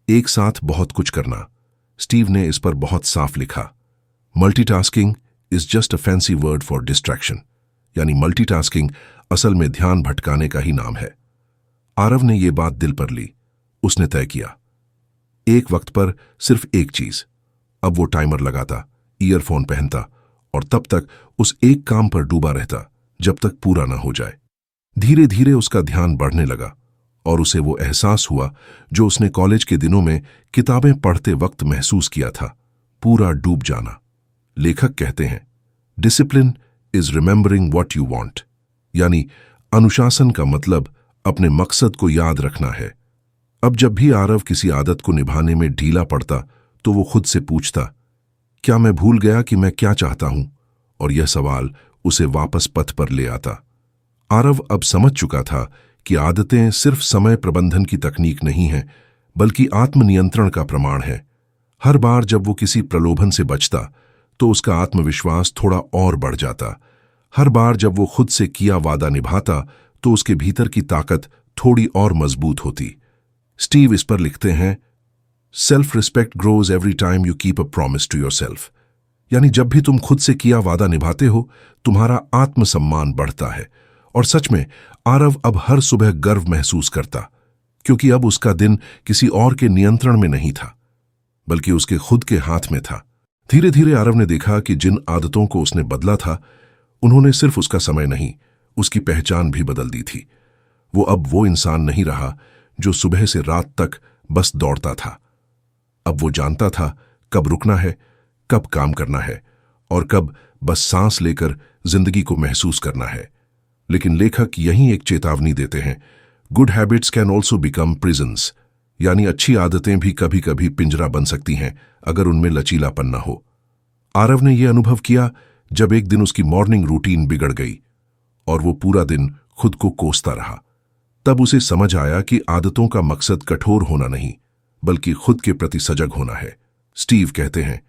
S1: एक साथ बहुत कुछ करना। स्टीव ने इस पर बहुत साफ लिखा, multitasking is just a fancy word for distraction, यानी मल्टीटास्किंग असल में ध्यान भटकाने का ही नाम है। आरव ने ये बात दिल पर ली। उसने तय किया, एक वक्त पर सिर्फ एक चीज। अब वो टाइमर लगाता, ईयरफोन पहनता और तब तक उस एक काम पर डूबा रहता जब तक पूरा ना हो जाए। धीरे धीरे उसका ध्यान बढ़ने लगा और उसे वो एहसास हुआ जो उसने कॉलेज के दिनों में किताबें पढ़ते वक्त महसूस किया था, पूरा डूब जाना। लेखक कहते हैं, discipline is remembering what you want, यानी अनुशासन का मतलब अपने मकसद को याद रखना है। अब जब भी आरव किसी आदत को निभाने में ढीला पड़ता तो वो खुद से पूछता, क्या मैं भूल गया कि मैं क्या चाहता हूं? और यह सवाल उसे वापस पथ पर ले आता। आरव अब समझ चुका था कि आदतें सिर्फ समय प्रबंधन की तकनीक नहीं है बल्कि आत्मनियंत्रण का प्रमाण है। हर बार जब वो किसी प्रलोभन से बचता तो उसका आत्मविश्वास थोड़ा और बढ़ जाता। हर बार जब वो खुद से किया वादा निभाता तो उसके भीतर की ताकत थोड़ी और मजबूत होती। स्टीव इस पर लिखते हैं, self respect grows every time you keep a promise to yourself, यानी जब भी तुम खुद से किया वादा निभाते हो तुम्हारा आत्मसम्मान बढ़ता है। और सच में आरव अब हर सुबह गर्व महसूस करता, क्योंकि अब उसका दिन किसी और के नियंत्रण में नहीं था बल्कि उसके खुद के हाथ में था। धीरे धीरे आरव ने देखा कि जिन आदतों को उसने बदला था उन्होंने सिर्फ उसका समय नहीं, उसकी पहचान भी बदल दी थी। वो अब वो इंसान नहीं रहा जो सुबह से रात तक बस दौड़ता था। अब वो जानता था कब रुकना है, कब काम करना है और कब बस सांस लेकर जिंदगी को महसूस करना है। लेकिन लेखक यहीं एक चेतावनी देते हैं, good habits can also become prisons, यानी अच्छी आदतें भी कभी कभी पिंजरा बन सकती हैं अगर उनमें लचीलापन न हो। आरव ने यह अनुभव किया जब एक दिन उसकी मॉर्निंग रूटीन बिगड़ गई और वो पूरा दिन खुद को कोसता रहा। तब उसे समझ आया कि आदतों का मकसद कठोर होना नहीं बल्कि खुद के प्रति सजग होना है। स्टीव कहते हैं,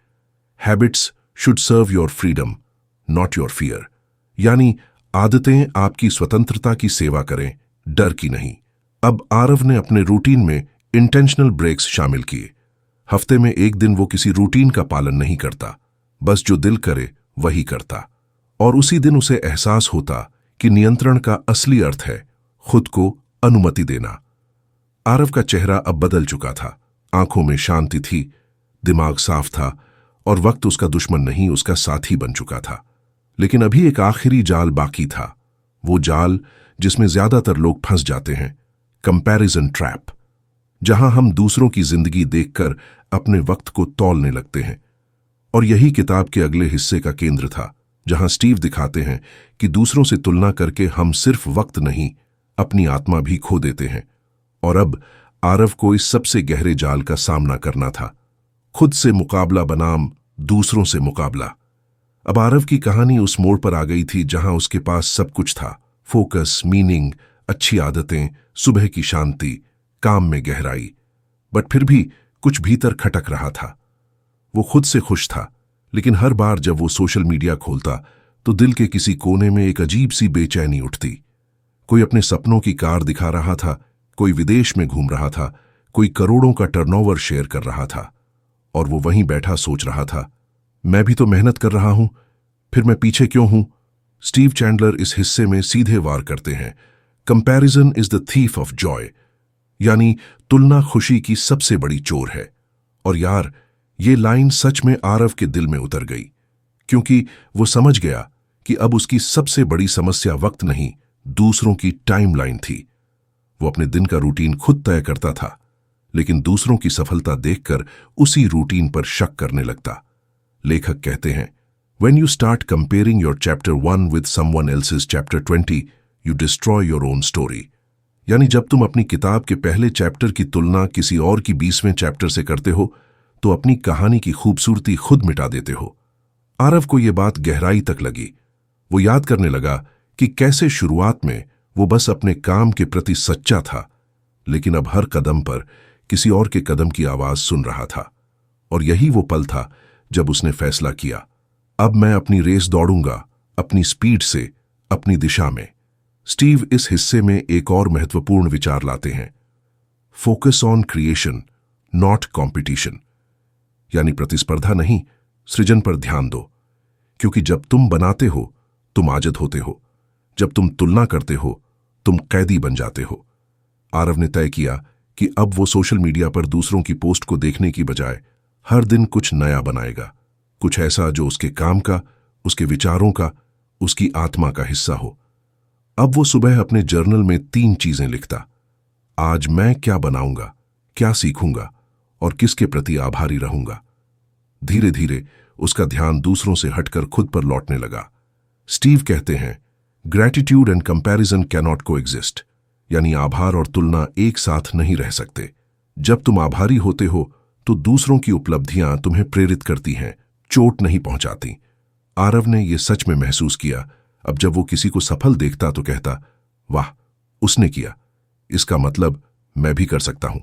S1: habits should serve your freedom not your fear, यानी आदतें आपकी स्वतंत्रता की सेवा करें, डर की नहीं। अब आरव ने अपने रूटीन में इंटेंशनल ब्रेक्स शामिल किए। हफ्ते में एक दिन वो किसी रूटीन का पालन नहीं करता, बस जो दिल करे वही करता। और उसी दिन उसे एहसास होता कि नियंत्रण का असली अर्थ है खुद को अनुमति देना। आरव का चेहरा अब बदल चुका था, आंखों में शांति थी, दिमाग साफ था और वक्त उसका दुश्मन नहीं, उसका साथी बन चुका था। लेकिन अभी एक आखिरी जाल बाकी था, वो जाल जिसमें ज्यादातर लोग फंस जाते हैं, कंपैरिजन ट्रैप, जहां हम दूसरों की जिंदगी देखकर अपने वक्त को तौलने लगते हैं। और यही किताब के अगले हिस्से का केंद्र था, जहां स्टीव दिखाते हैं कि दूसरों से तुलना करके हम सिर्फ वक्त नहीं, अपनी आत्मा भी खो देते हैं। और अब आरव को इस सबसे गहरे जाल का सामना करना था, खुद से मुकाबला बनाम दूसरों से मुकाबला। अब आरव की कहानी उस मोड़ पर आ गई थी जहां उसके पास सब कुछ था, फोकस, मीनिंग, अच्छी आदतें, सुबह की शांति, काम में गहराई। बट फिर भी कुछ भीतर खटक रहा था। वो खुद से खुश था, लेकिन हर बार जब वो सोशल मीडिया खोलता तो दिल के किसी कोने में एक अजीब सी बेचैनी उठती। कोई अपने सपनों की कार दिखा रहा था, कोई विदेश में घूम रहा था, कोई करोड़ों का टर्नओवर शेयर कर रहा था, और वो वहीं बैठा सोच रहा था, मैं भी तो मेहनत कर रहा हूं, फिर मैं पीछे क्यों हूं। स्टीव चैंडलर इस हिस्से में सीधे वार करते हैं, comparison is the thief of Joy, यानी तुलना खुशी की सबसे बड़ी चोर है। और यार, ये लाइन सच में आरव के दिल में उतर गई, क्योंकि वो समझ गया कि अब उसकी सबसे बड़ी समस्या वक्त नहीं, दूसरों की टाइमलाइन थी। वो अपने दिन का रूटीन खुद तय करता था, लेकिन दूसरों की सफलता देखकर उसी रूटीन पर शक करने लगता। लेखक कहते हैं, When you start comparing your chapter 1 with someone else's chapter 20, you destroy your own story. यानी जब तुम अपनी किताब के पहले चैप्टर की तुलना किसी और की 20वें चैप्टर से करते हो, तो अपनी कहानी की खूबसूरती खुद मिटा देते हो। आरव को यह बात गहराई तक लगी। वो याद करने लगा कि कैसे शुरुआत में वो बस अपने काम के प्रति सच्चा था, लेकिन अब हर कदम पर किसी और के कदम की आवाज सुन रहा था। और यही वो पल था जब उसने फैसला किया, अब मैं अपनी रेस दौड़ूंगा, अपनी स्पीड से, अपनी दिशा में। स्टीव इस हिस्से में एक और महत्वपूर्ण विचार लाते हैं, focus on creation not competition, यानी प्रतिस्पर्धा नहीं, सृजन पर ध्यान दो। क्योंकि जब तुम बनाते हो तुम आजद होते हो, जब तुम तुलना करते हो तुम कैदी बन जाते हो। आरव ने तय किया कि अब वो सोशल मीडिया पर दूसरों की पोस्ट को देखने की बजाय हर दिन कुछ नया बनाएगा, कुछ ऐसा जो उसके काम का, उसके विचारों का, उसकी आत्मा का हिस्सा हो। अब वो सुबह अपने जर्नल में 3 चीजें लिखता, आज मैं क्या बनाऊंगा, क्या सीखूंगा और किसके प्रति आभारी रहूंगा। धीरे धीरे उसका ध्यान दूसरों से हटकर खुद पर लौटने लगा। स्टीव कहते हैं, gratitude and comparison cannot coexist, यानी आभार और तुलना एक साथ नहीं रह सकते। जब तुम आभारी होते हो तो दूसरों की उपलब्धियां तुम्हें प्रेरित करती हैं, चोट नहीं पहुंचाती। आरव ने यह सच में महसूस किया। अब जब वो किसी को सफल देखता तो कहता, वाह, उसने किया, इसका मतलब मैं भी कर सकता हूं।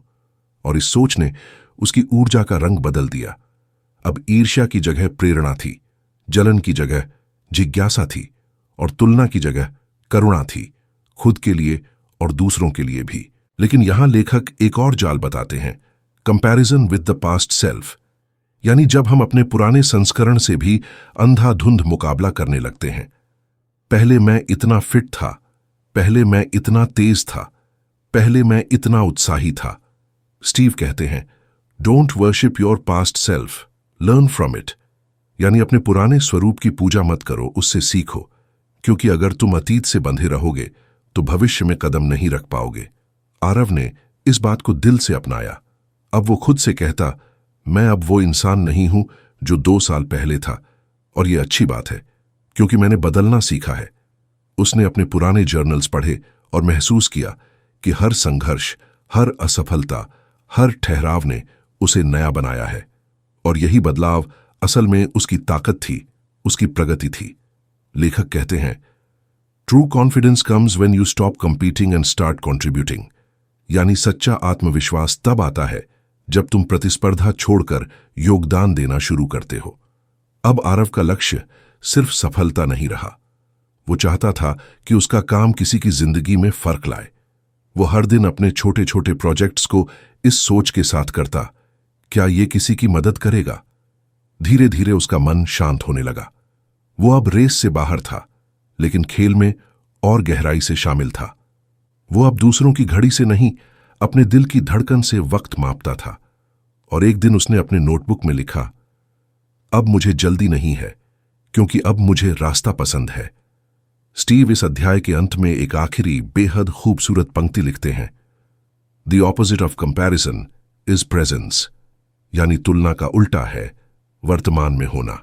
S1: और इस सोच ने उसकी ऊर्जा का रंग बदल दिया। अब ईर्ष्या की जगह प्रेरणा थी, जलन की जगह जिज्ञासा थी, और तुलना की जगह करुणा थी, खुद के लिए और दूसरों के लिए भी। लेकिन यहां लेखक एक और जाल बताते हैं, comparison with the past self, यानी जब हम अपने पुराने संस्करण से भी अंधाधुंध मुकाबला करने लगते हैं। पहले मैं इतना फिट था, पहले मैं इतना तेज था, पहले मैं इतना उत्साही था। स्टीव कहते हैं, don't worship your past self, learn from it, यानी अपने पुराने स्वरूप की पूजा मत करो, उससे सीखो। क्योंकि अगर तुम अतीत से बंधे रहोगे तो भविष्य में कदम नहीं रख पाओगे। आरव ने इस बात को दिल से अपनाया। अब वो खुद से कहता, मैं अब वो इंसान नहीं हूं जो 2 साल पहले था, और ये अच्छी बात है क्योंकि मैंने बदलना सीखा है। उसने अपने पुराने जर्नल्स पढ़े और महसूस किया कि हर संघर्ष, हर असफलता, हर ठहराव ने उसे नया बनाया है। और यही बदलाव असल में उसकी ताकत थी, उसकी प्रगति थी। लेखक कहते हैं, true confidence comes when you stop competing and start contributing, यानी सच्चा आत्मविश्वास तब आता है जब तुम प्रतिस्पर्धा छोड़कर योगदान देना शुरू करते हो। अब आरव का लक्ष्य सिर्फ सफलता नहीं रहा, वो चाहता था कि उसका काम किसी की जिंदगी में फर्क लाए। वो हर दिन अपने छोटे छोटे प्रोजेक्ट्स को इस सोच के साथ करता, क्या ये किसी की मदद करेगा। धीरे धीरे उसका मन शांत होने लगा। वो अब रेस से बाहर था, लेकिन खेल में और गहराई से शामिल था। वो अब दूसरों की घड़ी से नहीं, अपने दिल की धड़कन से वक्त मापता था। और एक दिन उसने अपने नोटबुक में लिखा, अब मुझे जल्दी नहीं है, क्योंकि अब मुझे रास्ता पसंद है। स्टीव इस अध्याय के अंत में एक आखिरी बेहद खूबसूरत पंक्ति लिखते हैं, the opposite of comparison is presence, यानी तुलना का उल्टा है वर्तमान में होना।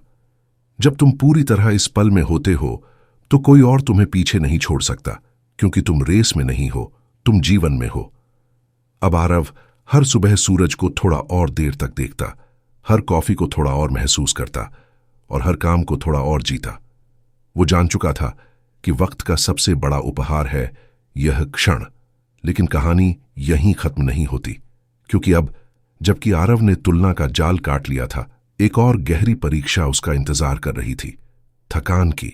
S1: जब तुम पूरी तरह इस पल में होते हो तो कोई और तुम्हें पीछे नहीं छोड़ सकता, क्योंकि तुम रेस में नहीं हो, तुम जीवन में हो। अब आरव हर सुबह सूरज को थोड़ा और देर तक देखता, हर कॉफी को थोड़ा और महसूस करता और हर काम को थोड़ा और जीता। वो जान चुका था कि वक्त का सबसे बड़ा उपहार है यह क्षण, लेकिन कहानी यहीं खत्म नहीं होती, क्योंकि अब जबकि आरव ने तुलना का जाल काट लिया था, एक और गहरी परीक्षा उसका इंतजार कर रही थी, थकान की।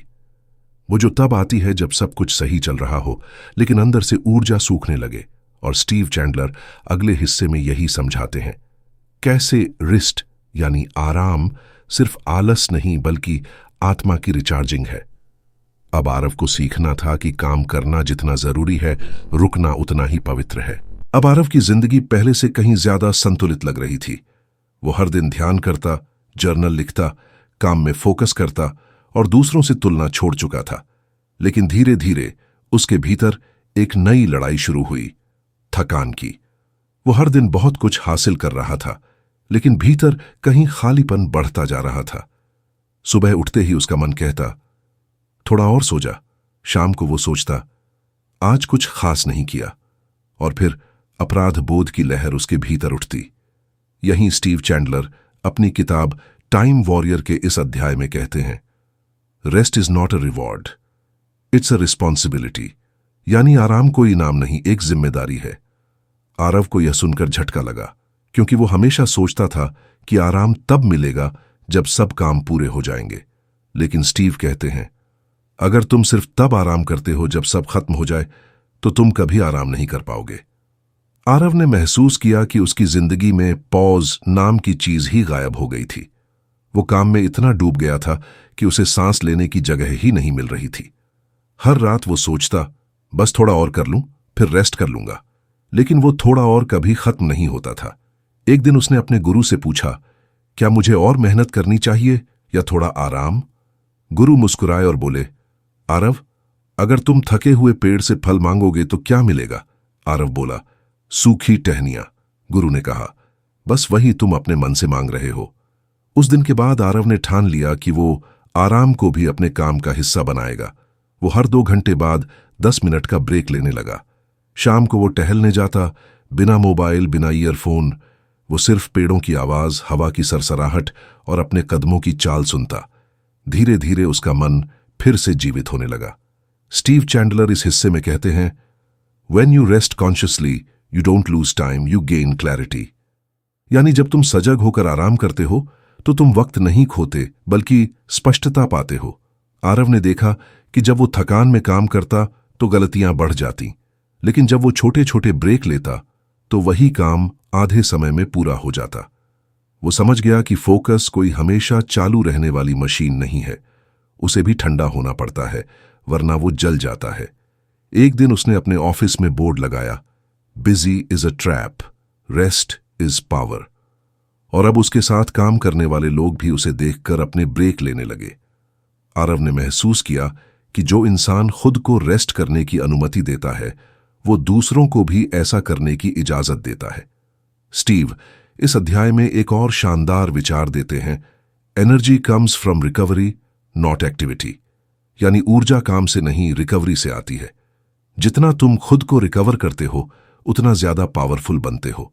S1: वो जो तब आती है जब सब कुछ सही चल रहा हो, लेकिन अंदर से ऊर्जा सूखने लगे। और स्टीव चैंडलर अगले हिस्से में यही समझाते हैं कैसे रिस्ट यानी आराम सिर्फ आलस नहीं बल्कि आत्मा की रिचार्जिंग है। अब आरव को सीखना था कि काम करना जितना जरूरी है, रुकना उतना ही पवित्र है। अब आरव की जिंदगी पहले से कहीं ज्यादा संतुलित लग रही थी। वो हर दिन ध्यान करता, जर्नल लिखता, काम में फोकस करता और दूसरों से तुलना छोड़ चुका था। लेकिन धीरे धीरे उसके भीतर एक नई लड़ाई शुरू हुई, थकान की। वो हर दिन बहुत कुछ हासिल कर रहा था, लेकिन भीतर कहीं खालीपन बढ़ता जा रहा था। सुबह उठते ही उसका मन कहता, थोड़ा और सो जा। शाम को वो सोचता, आज कुछ खास नहीं किया। और फिर अपराध बोध की लहर उसके भीतर उठती। यहीं स्टीव चैंडलर अपनी किताब टाइम वॉरियर के इस अध्याय में कहते हैं, rest is not a reward, it's a responsibility, यानी आराम कोई इनाम नहीं, एक जिम्मेदारी है। आरव को यह सुनकर झटका लगा, क्योंकि वो हमेशा सोचता था कि आराम तब मिलेगा जब सब काम पूरे हो जाएंगे। लेकिन स्टीव कहते हैं, अगर तुम सिर्फ तब आराम करते हो जब सब खत्म हो जाए, तो तुम कभी आराम नहीं कर पाओगे। आरव ने महसूस किया कि उसकी जिंदगी में पॉज नाम की चीज ही गायब हो गई थी। वो काम में इतना डूब गया था कि उसे सांस लेने की जगह ही नहीं मिल रही थी। हर रात वो सोचता, बस थोड़ा और कर लूं, फिर रेस्ट कर लूंगा। लेकिन वो थोड़ा और कभी खत्म नहीं होता था। एक दिन उसने अपने गुरु से पूछा, क्या मुझे और मेहनत करनी चाहिए या थोड़ा आराम? गुरु मुस्कुराए और बोले, आरव, अगर तुम थके हुए पेड़ से फल मांगोगे तो क्या मिलेगा? आरव बोला, सूखी टहनियां। गुरु ने कहा, बस वही तुम अपने मन से मांग रहे हो। उस दिन के बाद आरव ने ठान लिया कि वो आराम को भी अपने काम का हिस्सा बनाएगा। वो हर 2 घंटे बाद 10 मिनट का ब्रेक लेने लगा। शाम को वो टहलने जाता, बिना मोबाइल, बिना ईयरफोन। वो सिर्फ पेड़ों की आवाज, हवा की सरसराहट और अपने कदमों की चाल सुनता। धीरे धीरे उसका मन फिर से जीवित होने लगा। स्टीव चैंडलर इस हिस्से में कहते हैं, When you rest consciously, you don't lose time, you gain clarity। यानी जब तुम सजग होकर आराम करते हो तो तुम वक्त नहीं खोते बल्कि स्पष्टता पाते हो। आरव ने देखा कि जब वो थकान में काम करता तो गलतियां बढ़ जाती, लेकिन जब वो छोटे छोटे ब्रेक लेता तो वही काम आधे समय में पूरा हो जाता। वो समझ गया कि फोकस कोई हमेशा चालू रहने वाली मशीन नहीं है, उसे भी ठंडा होना पड़ता है, वरना वो जल जाता है। एक दिन उसने अपने ऑफिस में बोर्ड लगाया, busy is a trap, rest is power. और अब उसके साथ काम करने वाले लोग भी उसे देखकर अपने ब्रेक लेने लगे। आरव ने महसूस किया कि जो इंसान खुद को रेस्ट करने की अनुमति देता है, वो दूसरों को भी ऐसा करने की इजाजत देता है। स्टीव इस अध्याय में एक और शानदार विचार देते हैं, energy comes from recovery not activity, यानी ऊर्जा काम से नहीं रिकवरी से आती है। जितना तुम खुद को रिकवर करते हो उतना ज्यादा पावरफुल बनते हो।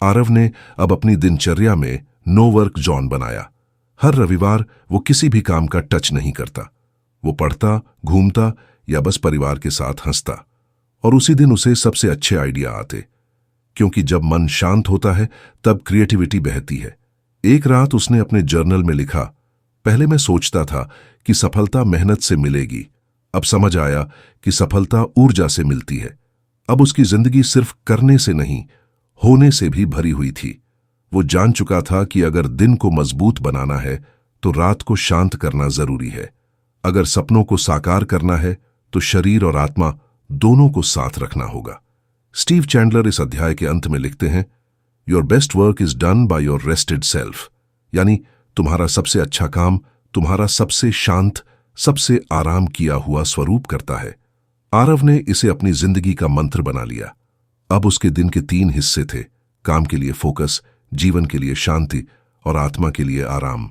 S1: आरव ने अब अपनी दिनचर्या में नो वर्क जोन बनाया। हर रविवार वो किसी भी काम का टच नहीं करता। वो पढ़ता, घूमता या बस परिवार के साथ हंसता। और उसी दिन उसे सबसे अच्छे आइडिया आते, क्योंकि जब मन शांत होता है तब क्रिएटिविटी बहती है। एक रात उसने अपने जर्नल में लिखा, पहले मैं सोचता था कि सफलता मेहनत से मिलेगी, अब समझ आया कि सफलता ऊर्जा से मिलती है। अब उसकी जिंदगी सिर्फ करने से नहीं, होने से भी भरी हुई थी। वो जान चुका था कि अगर दिन को मजबूत बनाना है तो रात को शांत करना जरूरी है। अगर सपनों को साकार करना है तो शरीर और आत्मा दोनों को साथ रखना होगा। स्टीव चैंडलर इस अध्याय के अंत में लिखते हैं, your best work is done by your rested self, यानी तुम्हारा सबसे अच्छा काम तुम्हारा सबसे शांत, सबसे आराम किया हुआ स्वरूप करता है। आरव ने इसे अपनी जिंदगी का मंत्र बना लिया। अब उसके दिन के 3 हिस्से थे, काम के लिए फोकस, जीवन के लिए शांति और आत्मा के लिए आराम।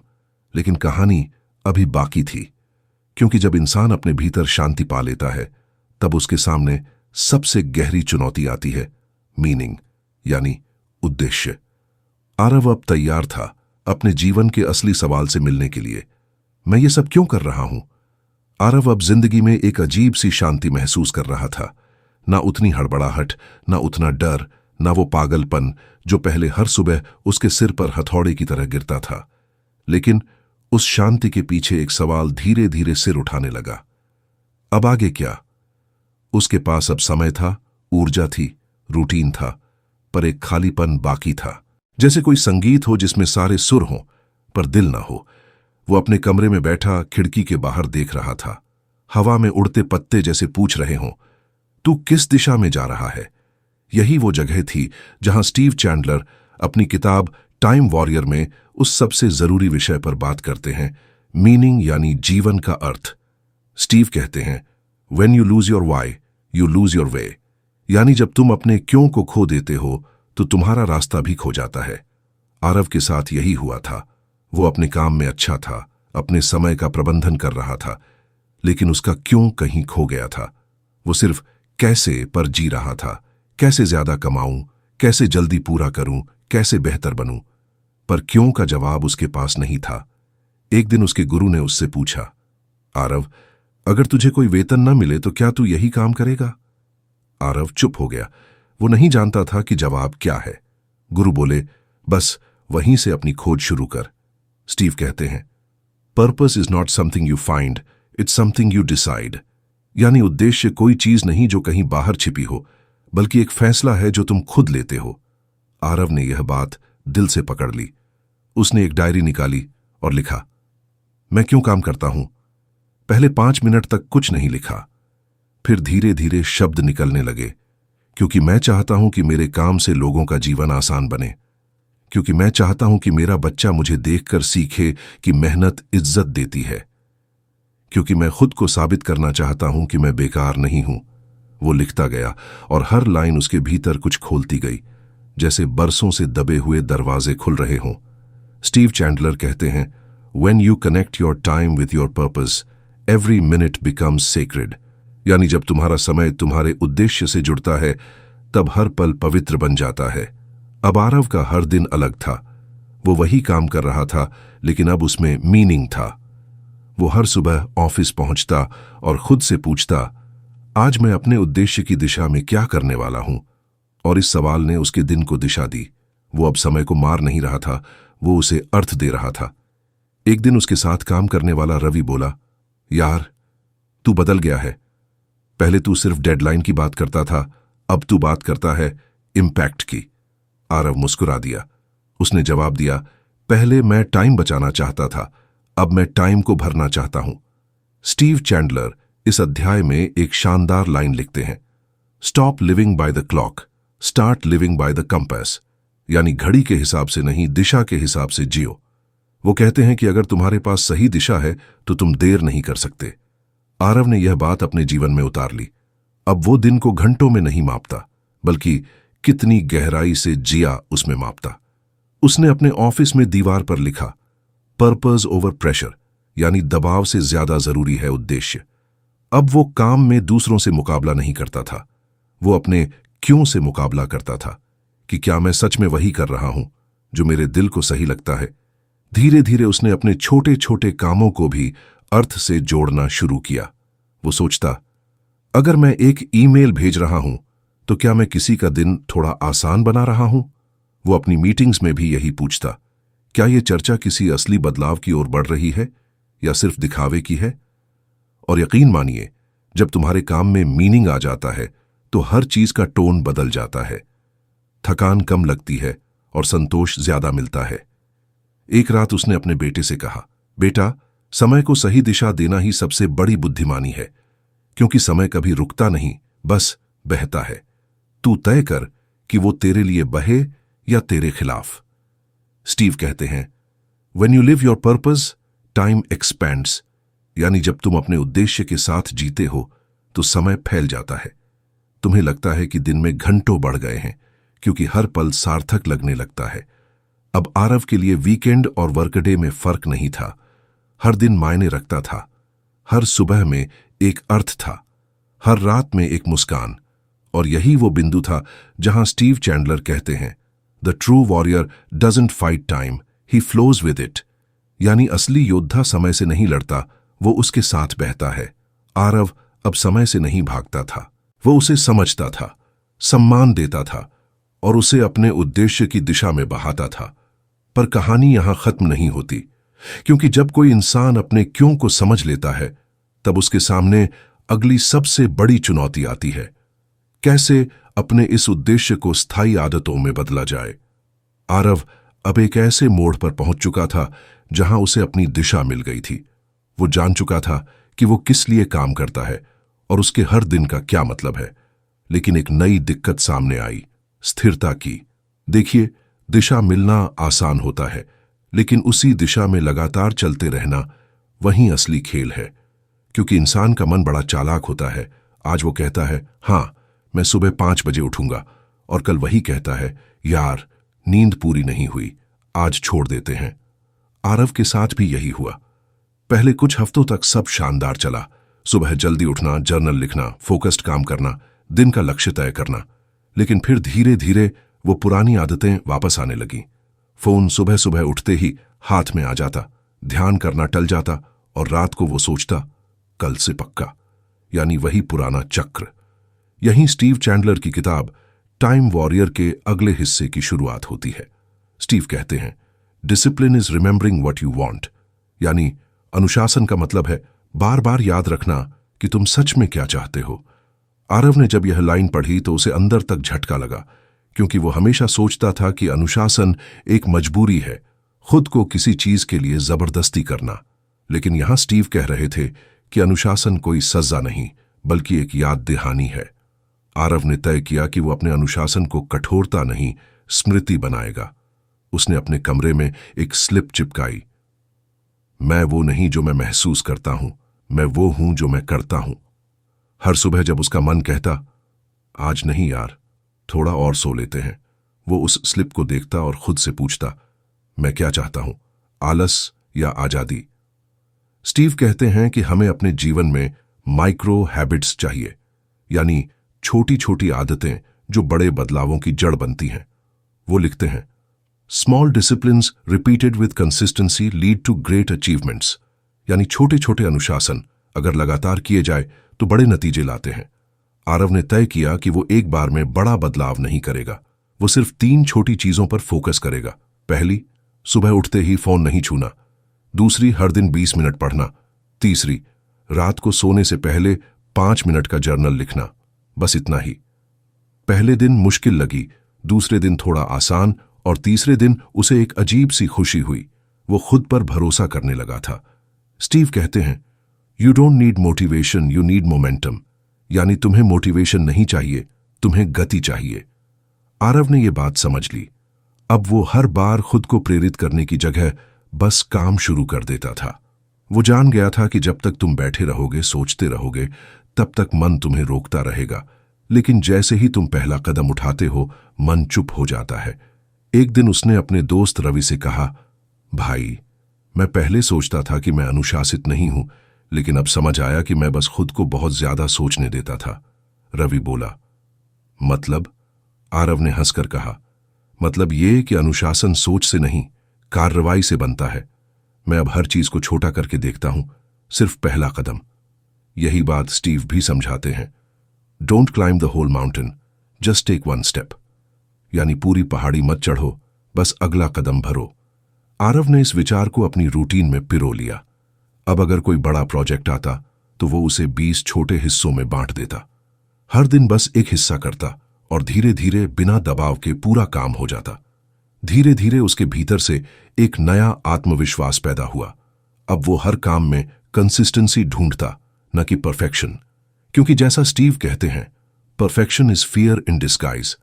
S1: लेकिन कहानी अभी बाकी थी, क्योंकि जब इंसान अपने भीतर शांति पा लेता है तब उसके सामने सबसे गहरी चुनौती आती है, मीनिंग यानी उद्देश्य। आरव अब तैयार था अपने जीवन के असली सवाल से मिलने के लिए। मैं ये सब क्यों कर रहा हूं? आरव अब जिंदगी में एक अजीब सी शांति महसूस कर रहा था। ना उतनी हड़बड़ाहट, ना उतना डर, ना वो पागलपन जो पहले हर सुबह उसके सिर पर हथौड़े की तरह गिरता था। लेकिन उस शांति के पीछे एक सवाल धीरे धीरे सिर उठाने लगा। अब आगे क्या? उसके पास अब समय था, ऊर्जा थी, रूटीन था, पर एक खालीपन बाकी था। जैसे कोई संगीत हो जिसमें सारे सुर हों पर दिल ना हो। वो अपने कमरे में बैठा खिड़की के बाहर देख रहा था। हवा में उड़ते पत्ते जैसे पूछ रहे हों, तू किस दिशा में जा रहा है? यही वो जगह थी जहां स्टीव चैंडलर अपनी किताब टाइम वॉरियर में उस सबसे जरूरी विषय पर बात करते हैं, मीनिंग यानी जीवन का अर्थ। स्टीव कहते हैं, when you lose your why you lose your way, यानी जब तुम अपने क्यों को खो देते हो तो तुम्हारा रास्ता भी खो जाता है। आरव के साथ यही हुआ था। वो अपने काम में अच्छा था, अपने समय का प्रबंधन कर रहा था, लेकिन उसका क्यों कहीं खो गया था। वो सिर्फ कैसे पर जी रहा था, कैसे ज्यादा कमाऊं, कैसे जल्दी पूरा करूं, कैसे बेहतर बनूं। पर क्यों का जवाब उसके पास नहीं था। एक दिन उसके गुरु ने उससे पूछा, आरव, अगर तुझे कोई वेतन न मिले तो क्या तू यही काम करेगा? आरव चुप हो गया। वो नहीं जानता था कि जवाब क्या है। गुरु बोले, बस वहीं से अपनी खोज शुरू कर। स्टीव कहते हैं, purpose is not something you find, it's something you decide. यानी उद्देश्य कोई चीज नहीं जो कहीं बाहर छिपी हो, बल्कि एक फैसला है जो तुम खुद लेते हो। आरव ने यह बात दिल से पकड़ ली। उसने एक डायरी निकाली और लिखा, मैं क्यों काम करता हूं। पहले 5 मिनट तक कुछ नहीं लिखा, फिर धीरे धीरे शब्द निकलने लगे। क्योंकि मैं चाहता हूं कि मेरे काम से लोगों का जीवन आसान बने, क्योंकि मैं चाहता हूं कि मेरा बच्चा मुझे देखकर सीखे कि मेहनत इज्जत देती है, क्योंकि मैं खुद को साबित करना चाहता हूं कि मैं बेकार नहीं हूं। वो लिखता गया और हर लाइन उसके भीतर कुछ खोलती गई, जैसे बरसों से दबे हुए दरवाजे खुल रहे हों। स्टीव चैंडलर कहते हैं, when you connect your time with your purpose every minute becomes sacred. यानी जब तुम्हारा समय तुम्हारे उद्देश्य से जुड़ता है तब हर पल पवित्र बन जाता है। अब आरव का हर दिन अलग था। वो वही काम कर रहा था, लेकिन अब उसमें मीनिंग था। वो हर सुबह ऑफिस पहुंचता और खुद से पूछता, आज मैं अपने उद्देश्य की दिशा में क्या करने वाला हूं? और इस सवाल ने उसके दिन को दिशा दी। वो अब समय को मार नहीं रहा था, वो उसे अर्थ दे रहा था। एक दिन उसके साथ काम करने वाला रवि बोला, यार, तू बदल गया है। पहले तू सिर्फ डेडलाइन की बात करता था, अब तू बात करता है इम्पैक्ट की। आरव मुस्कुरा दिया। उसने जवाब दिया, पहले मैं टाइम बचाना चाहता था, अब मैं टाइम को भरना चाहता हूं। स्टीव चैंडलर इस अध्याय में एक शानदार लाइन लिखते हैं, stop living by the clock, start living by the compass. यानी घड़ी के हिसाब से नहीं, दिशा के हिसाब से जियो। वो कहते हैं कि अगर तुम्हारे पास सही दिशा है तो तुम देर नहीं कर सकते। आरव ने यह बात अपने जीवन में उतार ली। अब वो दिन को घंटों में नहीं मापता, बल्कि कितनी गहराई से जिया उसमें मापता। उसने अपने ऑफिस में दीवार पर लिखा, पर्पस ओवर प्रेशर, यानी दबाव से ज्यादा जरूरी है उद्देश्य। अब वो काम में दूसरों से मुकाबला नहीं करता था, वो अपने क्यों से मुकाबला करता था, कि क्या मैं सच में वही कर रहा हूं जो मेरे दिल को सही लगता है। धीरे धीरे उसने अपने छोटे छोटे कामों को भी अर्थ से जोड़ना शुरू किया। वो सोचता, अगर मैं एक ईमेल भेज रहा हूं तो क्या मैं किसी का दिन थोड़ा आसान बना रहा हूं? वो अपनी मीटिंग्स में भी यही पूछता, क्या ये चर्चा किसी असली बदलाव की ओर बढ़ रही है या सिर्फ दिखावे की है? और यकीन मानिए, जब तुम्हारे काम में मीनिंग आ जाता है तो हर चीज का टोन बदल जाता है। थकान कम लगती है और संतोष ज्यादा मिलता है। एक रात उसने अपने बेटे से कहा, बेटा, समय को सही दिशा देना ही सबसे बड़ी बुद्धिमानी है, क्योंकि समय कभी रुकता नहीं, बस बहता है। तू तय कर कि वो तेरे लिए बहे या तेरे खिलाफ। स्टीव कहते हैं, When you live your purpose, time expands. यानी जब तुम अपने उद्देश्य के साथ जीते हो तो समय फैल जाता है। तुम्हें लगता है कि दिन में घंटों बढ़ गए हैं क्योंकि हर पल सार्थक लगने लगता है। अब आरव के लिए वीकेंड और वर्कडे में फर्क नहीं था। हर दिन मायने रखता था, हर सुबह में एक अर्थ था, हर रात में एक मुस्कान। और यही वो बिंदु था जहां स्टीव चैंडलर कहते हैं, the true warrior doesn't fight time, he flows with it. यानी असली योद्धा समय से नहीं लड़ता, वो उसके साथ बहता है। आरव अब समय से नहीं भागता था, वो उसे समझता था, सम्मान देता था और उसे अपने उद्देश्य की दिशा में बहाता था। पर कहानी यहां खत्म नहीं होती, क्योंकि जब कोई इंसान अपने क्यों को समझ लेता है तब उसके सामने अगली सबसे बड़ी चुनौती आती है। कैसे अपने इस उद्देश्य को स्थायी आदतों में बदला जाए। आरव अब एक ऐसे मोड़ पर पहुंच चुका था जहां उसे अपनी दिशा मिल गई थी। वो जान चुका था कि वो किस लिए काम करता है और उसके हर दिन का क्या मतलब है। लेकिन एक नई दिक्कत सामने आई, स्थिरता की। देखिए, दिशा मिलना आसान होता है, लेकिन उसी दिशा में लगातार चलते रहना वहीं असली खेल है। क्योंकि इंसान का मन बड़ा चालाक होता है। आज वो कहता है, हाँ मैं सुबह 5 बजे उठूंगा, और कल वही कहता है, यार नींद पूरी नहीं हुई, आज छोड़ देते हैं। आरव के साथ भी यही हुआ। पहले कुछ हफ्तों तक सब शानदार चला। सुबह जल्दी उठना, जर्नल लिखना, फोकस्ड काम करना, दिन का लक्ष्य तय करना। लेकिन फिर धीरे धीरे वो पुरानी आदतें वापस आने लगीं। फोन सुबह सुबह उठते ही हाथ में आ जाता, ध्यान करना टल जाता और रात को वो सोचता, कल से पक्का। यानी वही पुराना चक्र। यहीं स्टीव चैंडलर की किताब टाइम वॉरियर के अगले हिस्से की शुरुआत होती है। स्टीव कहते हैं, discipline is remembering what you want. यानी अनुशासन का मतलब है बार बार याद रखना कि तुम सच में क्या चाहते हो। आरव ने जब यह लाइन पढ़ी तो उसे अंदर तक झटका लगा, क्योंकि वो हमेशा सोचता था कि अनुशासन एक मजबूरी है, खुद को किसी चीज के लिए जबरदस्ती करना। लेकिन यहां स्टीव कह रहे थे कि अनुशासन कोई सजा नहीं, बल्कि एक याद दहानी है। आरव ने तय किया कि वो अपने अनुशासन को कठोरता नहीं, स्मृति बनाएगा। उसने अपने कमरे में एक स्लिप चिपकाई, मैं वो नहीं जो मैं महसूस करता हूं, मैं वो हूं जो मैं करता हूं। हर सुबह जब उसका मन कहता, आज नहीं यार, थोड़ा और सो लेते हैं, वो उस स्लिप को देखता और खुद से पूछता, मैं क्या चाहता हूं, आलस या आजादी। स्टीव कहते हैं कि हमें अपने जीवन में माइक्रो हैबिट्स चाहिए, यानी छोटी छोटी आदतें जो बड़े बदलावों की जड़ बनती हैं। वो लिखते हैं, small disciplines repeated with consistency lead to great achievements. यानी छोटे छोटे अनुशासन अगर लगातार किए जाए तो बड़े नतीजे लाते हैं। आरव ने तय किया कि वो एक बार में बड़ा बदलाव नहीं करेगा, वो सिर्फ 3 छोटी चीजों पर फोकस करेगा। पहली, सुबह उठते ही फोन नहीं छूना। दूसरी, हर दिन 20 मिनट पढ़ना। तीसरी, रात को सोने से पहले 5 मिनट का जर्नल लिखना। बस इतना ही। पहले दिन मुश्किल लगी, दूसरे दिन थोड़ा आसान, और तीसरे दिन उसे एक अजीब सी खुशी हुई। वो खुद पर भरोसा करने लगा था। स्टीव कहते हैं, you don't need motivation, you need momentum. यानी तुम्हें मोटिवेशन नहीं चाहिए, तुम्हें गति चाहिए। आरव ने यह बात समझ ली। अब वो हर बार खुद को प्रेरित करने की जगह बस काम शुरू कर देता था। वो जान गया था कि जब तक तुम बैठे रहोगे, सोचते रहोगे, तब तक मन तुम्हें रोकता रहेगा। लेकिन जैसे ही तुम पहला कदम उठाते हो, मन चुप हो जाता है। एक दिन उसने अपने दोस्त रवि से कहा, भाई, मैं पहले सोचता था कि मैं अनुशासित नहीं हूं, लेकिन अब समझ आया कि मैं बस खुद को बहुत ज्यादा सोचने देता था। रवि बोला, मतलब? आरव ने हंसकर कहा, मतलब ये कि अनुशासन सोच से नहीं, कार्रवाई से बनता है। मैं अब हर चीज को छोटा करके देखता हूं, सिर्फ पहला कदम। यही बात स्टीव भी समझाते हैं। Don't climb the whole mountain, just take 1 step. यानी पूरी पहाड़ी मत चढ़ो, बस अगला कदम भरो। आरव ने इस विचार को अपनी रूटीन में पिरो लिया। अब अगर कोई बड़ा प्रोजेक्ट आता तो वो उसे 20 छोटे हिस्सों में बांट देता। हर दिन बस एक हिस्सा करता और धीरे धीरे बिना दबाव के पूरा काम हो जाता। धीरे धीरे उसके भीतर से एक नया आत्मविश्वास पैदा हुआ। अब वो हर काम में कंसिस्टेंसी ढूंढता, न कि परफेक्शन। क्योंकि जैसा स्टीव कहते हैं, perfection is fear in disguise.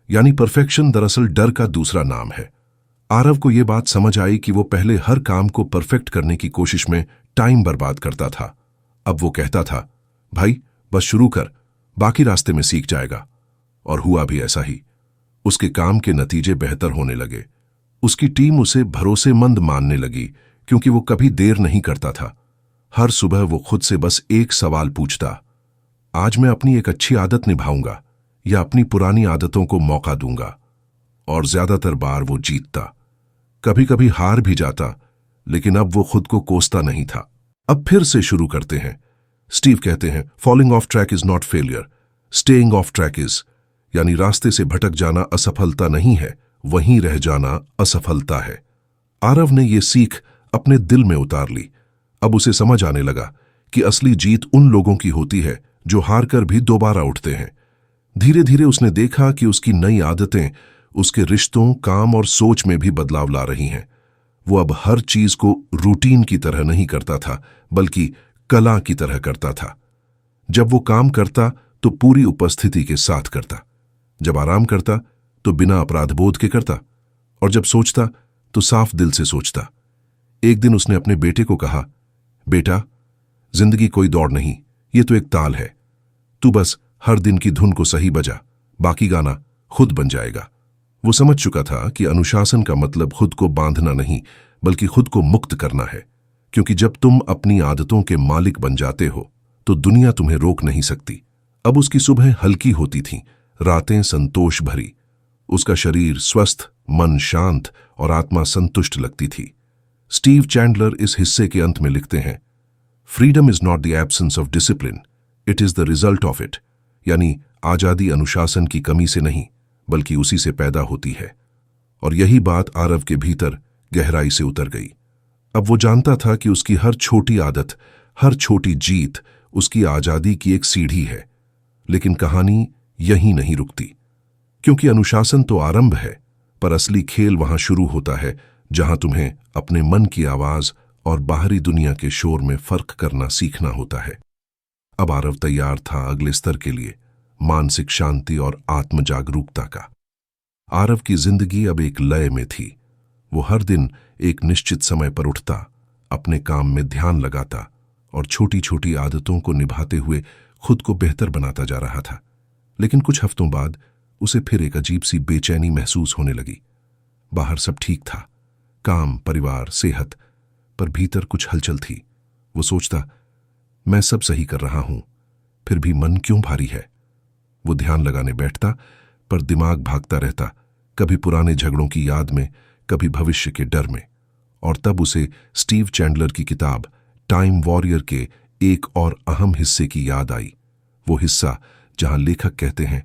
S1: यानी परफेक्शन दरअसल डर का दूसरा नाम है। आरव को यह बात समझ आई कि वो पहले हर काम को परफेक्ट करने की कोशिश में टाइम बर्बाद करता था। अब वो कहता था, भाई बस शुरू कर, बाकी रास्ते में सीख जाएगा। और हुआ भी ऐसा ही। उसके काम के नतीजे बेहतर होने लगे। उसकी टीम उसे भरोसेमंद मानने लगी क्योंकि वो कभी देर नहीं करता था। हर सुबह वो खुद से बस एक सवाल पूछता, आज मैं अपनी एक अच्छी आदत निभाऊंगा या अपनी पुरानी आदतों को मौका दूंगा। और ज्यादातर बार वो जीतता। कभी कभी हार भी जाता, लेकिन अब वो खुद को कोसता नहीं था। अब फिर से शुरू करते हैं। स्टीव कहते हैं, falling of track is not failure, staying of track is. यानी रास्ते से भटक जाना असफलता नहीं है, वहीं रह जाना असफलता है। आरव ने ये सीख अपने दिल में उतार ली। अब उसे समझ आने लगा कि असली जीत उन लोगों की होती है जो हारकर भी दोबारा उठते हैं। धीरे धीरे उसने देखा कि उसकी नई आदतें उसके रिश्तों, काम और सोच में भी बदलाव ला रही हैं। वो अब हर चीज को रूटीन की तरह नहीं करता था, बल्कि कला की तरह करता था। जब वो काम करता तो पूरी उपस्थिति के साथ करता, जब आराम करता तो बिना अपराधबोध के करता, और जब सोचता तो साफ दिल से सोचता। एक दिन उसने अपने बेटे को कहा, बेटा, जिंदगी कोई दौड़ नहीं, ये तो एक ताल है। तू बस हर दिन की धुन को सही बजा, बाकी गाना खुद बन जाएगा। वो समझ चुका था कि अनुशासन का मतलब खुद को बांधना नहीं, बल्कि खुद को मुक्त करना है। क्योंकि जब तुम अपनी आदतों के मालिक बन जाते हो तो दुनिया तुम्हें रोक नहीं सकती। अब उसकी सुबह हल्की होती थी, रातें संतोष भरी। उसका शरीर स्वस्थ, मन शांत और आत्मा संतुष्ट लगती थी। स्टीव चैंडलर इस हिस्से के अंत में लिखते हैं, freedom is not the absence of discipline, it is the result of it. यानी आजादी अनुशासन की कमी से नहीं, बल्कि उसी से पैदा होती है। और यही बात आरव के भीतर गहराई से उतर गई। अब वो जानता था कि उसकी हर छोटी आदत, हर छोटी जीत उसकी आजादी की एक सीढ़ी है। लेकिन कहानी यहीं नहीं रुकती, क्योंकि अनुशासन तो आरंभ है, पर असली खेल वहां शुरू होता है जहां तुम्हें अपने मन की आवाज और बाहरी दुनिया के शोर में फर्क करना सीखना होता है। अब आरव तैयार था अगले स्तर के लिए, मानसिक शांति और आत्म जागरूकता का। आरव की जिंदगी अब एक लय में थी। वो हर दिन एक निश्चित समय पर उठता, अपने काम में ध्यान लगाता और छोटी छोटी आदतों को निभाते हुए खुद को बेहतर बनाता जा रहा था। लेकिन कुछ हफ्तों बाद उसे फिर एक अजीब सी बेचैनी महसूस होने लगी। बाहर सब ठीक था, काम, परिवार, सेहत, पर भीतर कुछ हलचल थी। वो सोचता, मैं सब सही कर रहा हूं, फिर भी मन क्यों भारी है। वो ध्यान लगाने बैठता, पर दिमाग भागता रहता, कभी पुराने झगड़ों की याद में, कभी भविष्य के डर में। और तब उसे स्टीव चैंडलर की किताब टाइम वॉरियर के एक और अहम हिस्से की याद आई। वो हिस्सा जहां लेखक कहते हैं,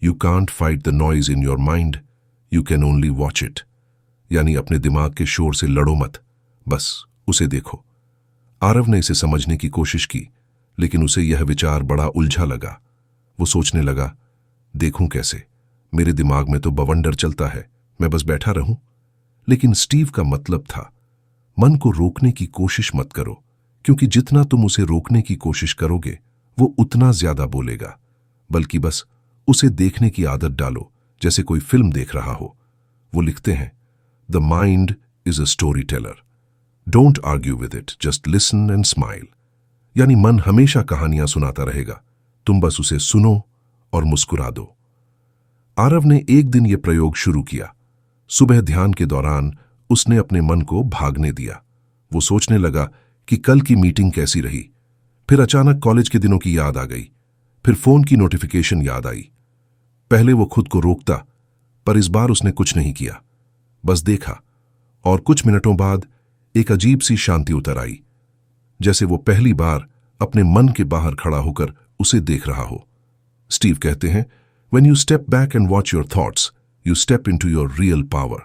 S1: you can't fight the noise in your mind, you can only watch it. यानी अपने दिमाग के शोर से लड़ो मत, बस उसे देखो। आरव ने इसे समझने की कोशिश की, लेकिन उसे यह विचार बड़ा उलझा लगा। वो सोचने लगा, देखूं कैसे, मेरे दिमाग में तो बवंडर चलता है, मैं बस बैठा रहूं। लेकिन स्टीव का मतलब था, मन को रोकने की कोशिश मत करो, क्योंकि जितना तुम उसे रोकने की कोशिश करोगे वो उतना ज्यादा बोलेगा। बल्कि बस उसे देखने की आदत डालो, जैसे कोई फिल्म देख रहा हो। वो लिखते हैं, the mind is a story teller, don't argue with it, just listen and smile. यानी मन हमेशा कहानियां सुनाता रहेगा, तुम बस उसे सुनो और मुस्कुरा दो। आरव ने एक दिन यह प्रयोग शुरू किया। सुबह ध्यान के दौरान उसने अपने मन को भागने दिया। वो सोचने लगा कि कल की मीटिंग कैसी रही। फिर अचानक कॉलेज के दिनों की याद आ गई। फिर फोन की नोटिफिकेशन याद आई। पहले वो खुद को रोकता, पर इस बार उसने कुछ नहीं किया, बस देखा। और कुछ मिनटों बाद एक अजीब सी शांति उतर आई, जैसे वो पहली बार अपने मन के बाहर खड़ा होकर उसे देख रहा हो। स्टीव कहते हैं, When you step back and watch your thoughts, you step into your real power.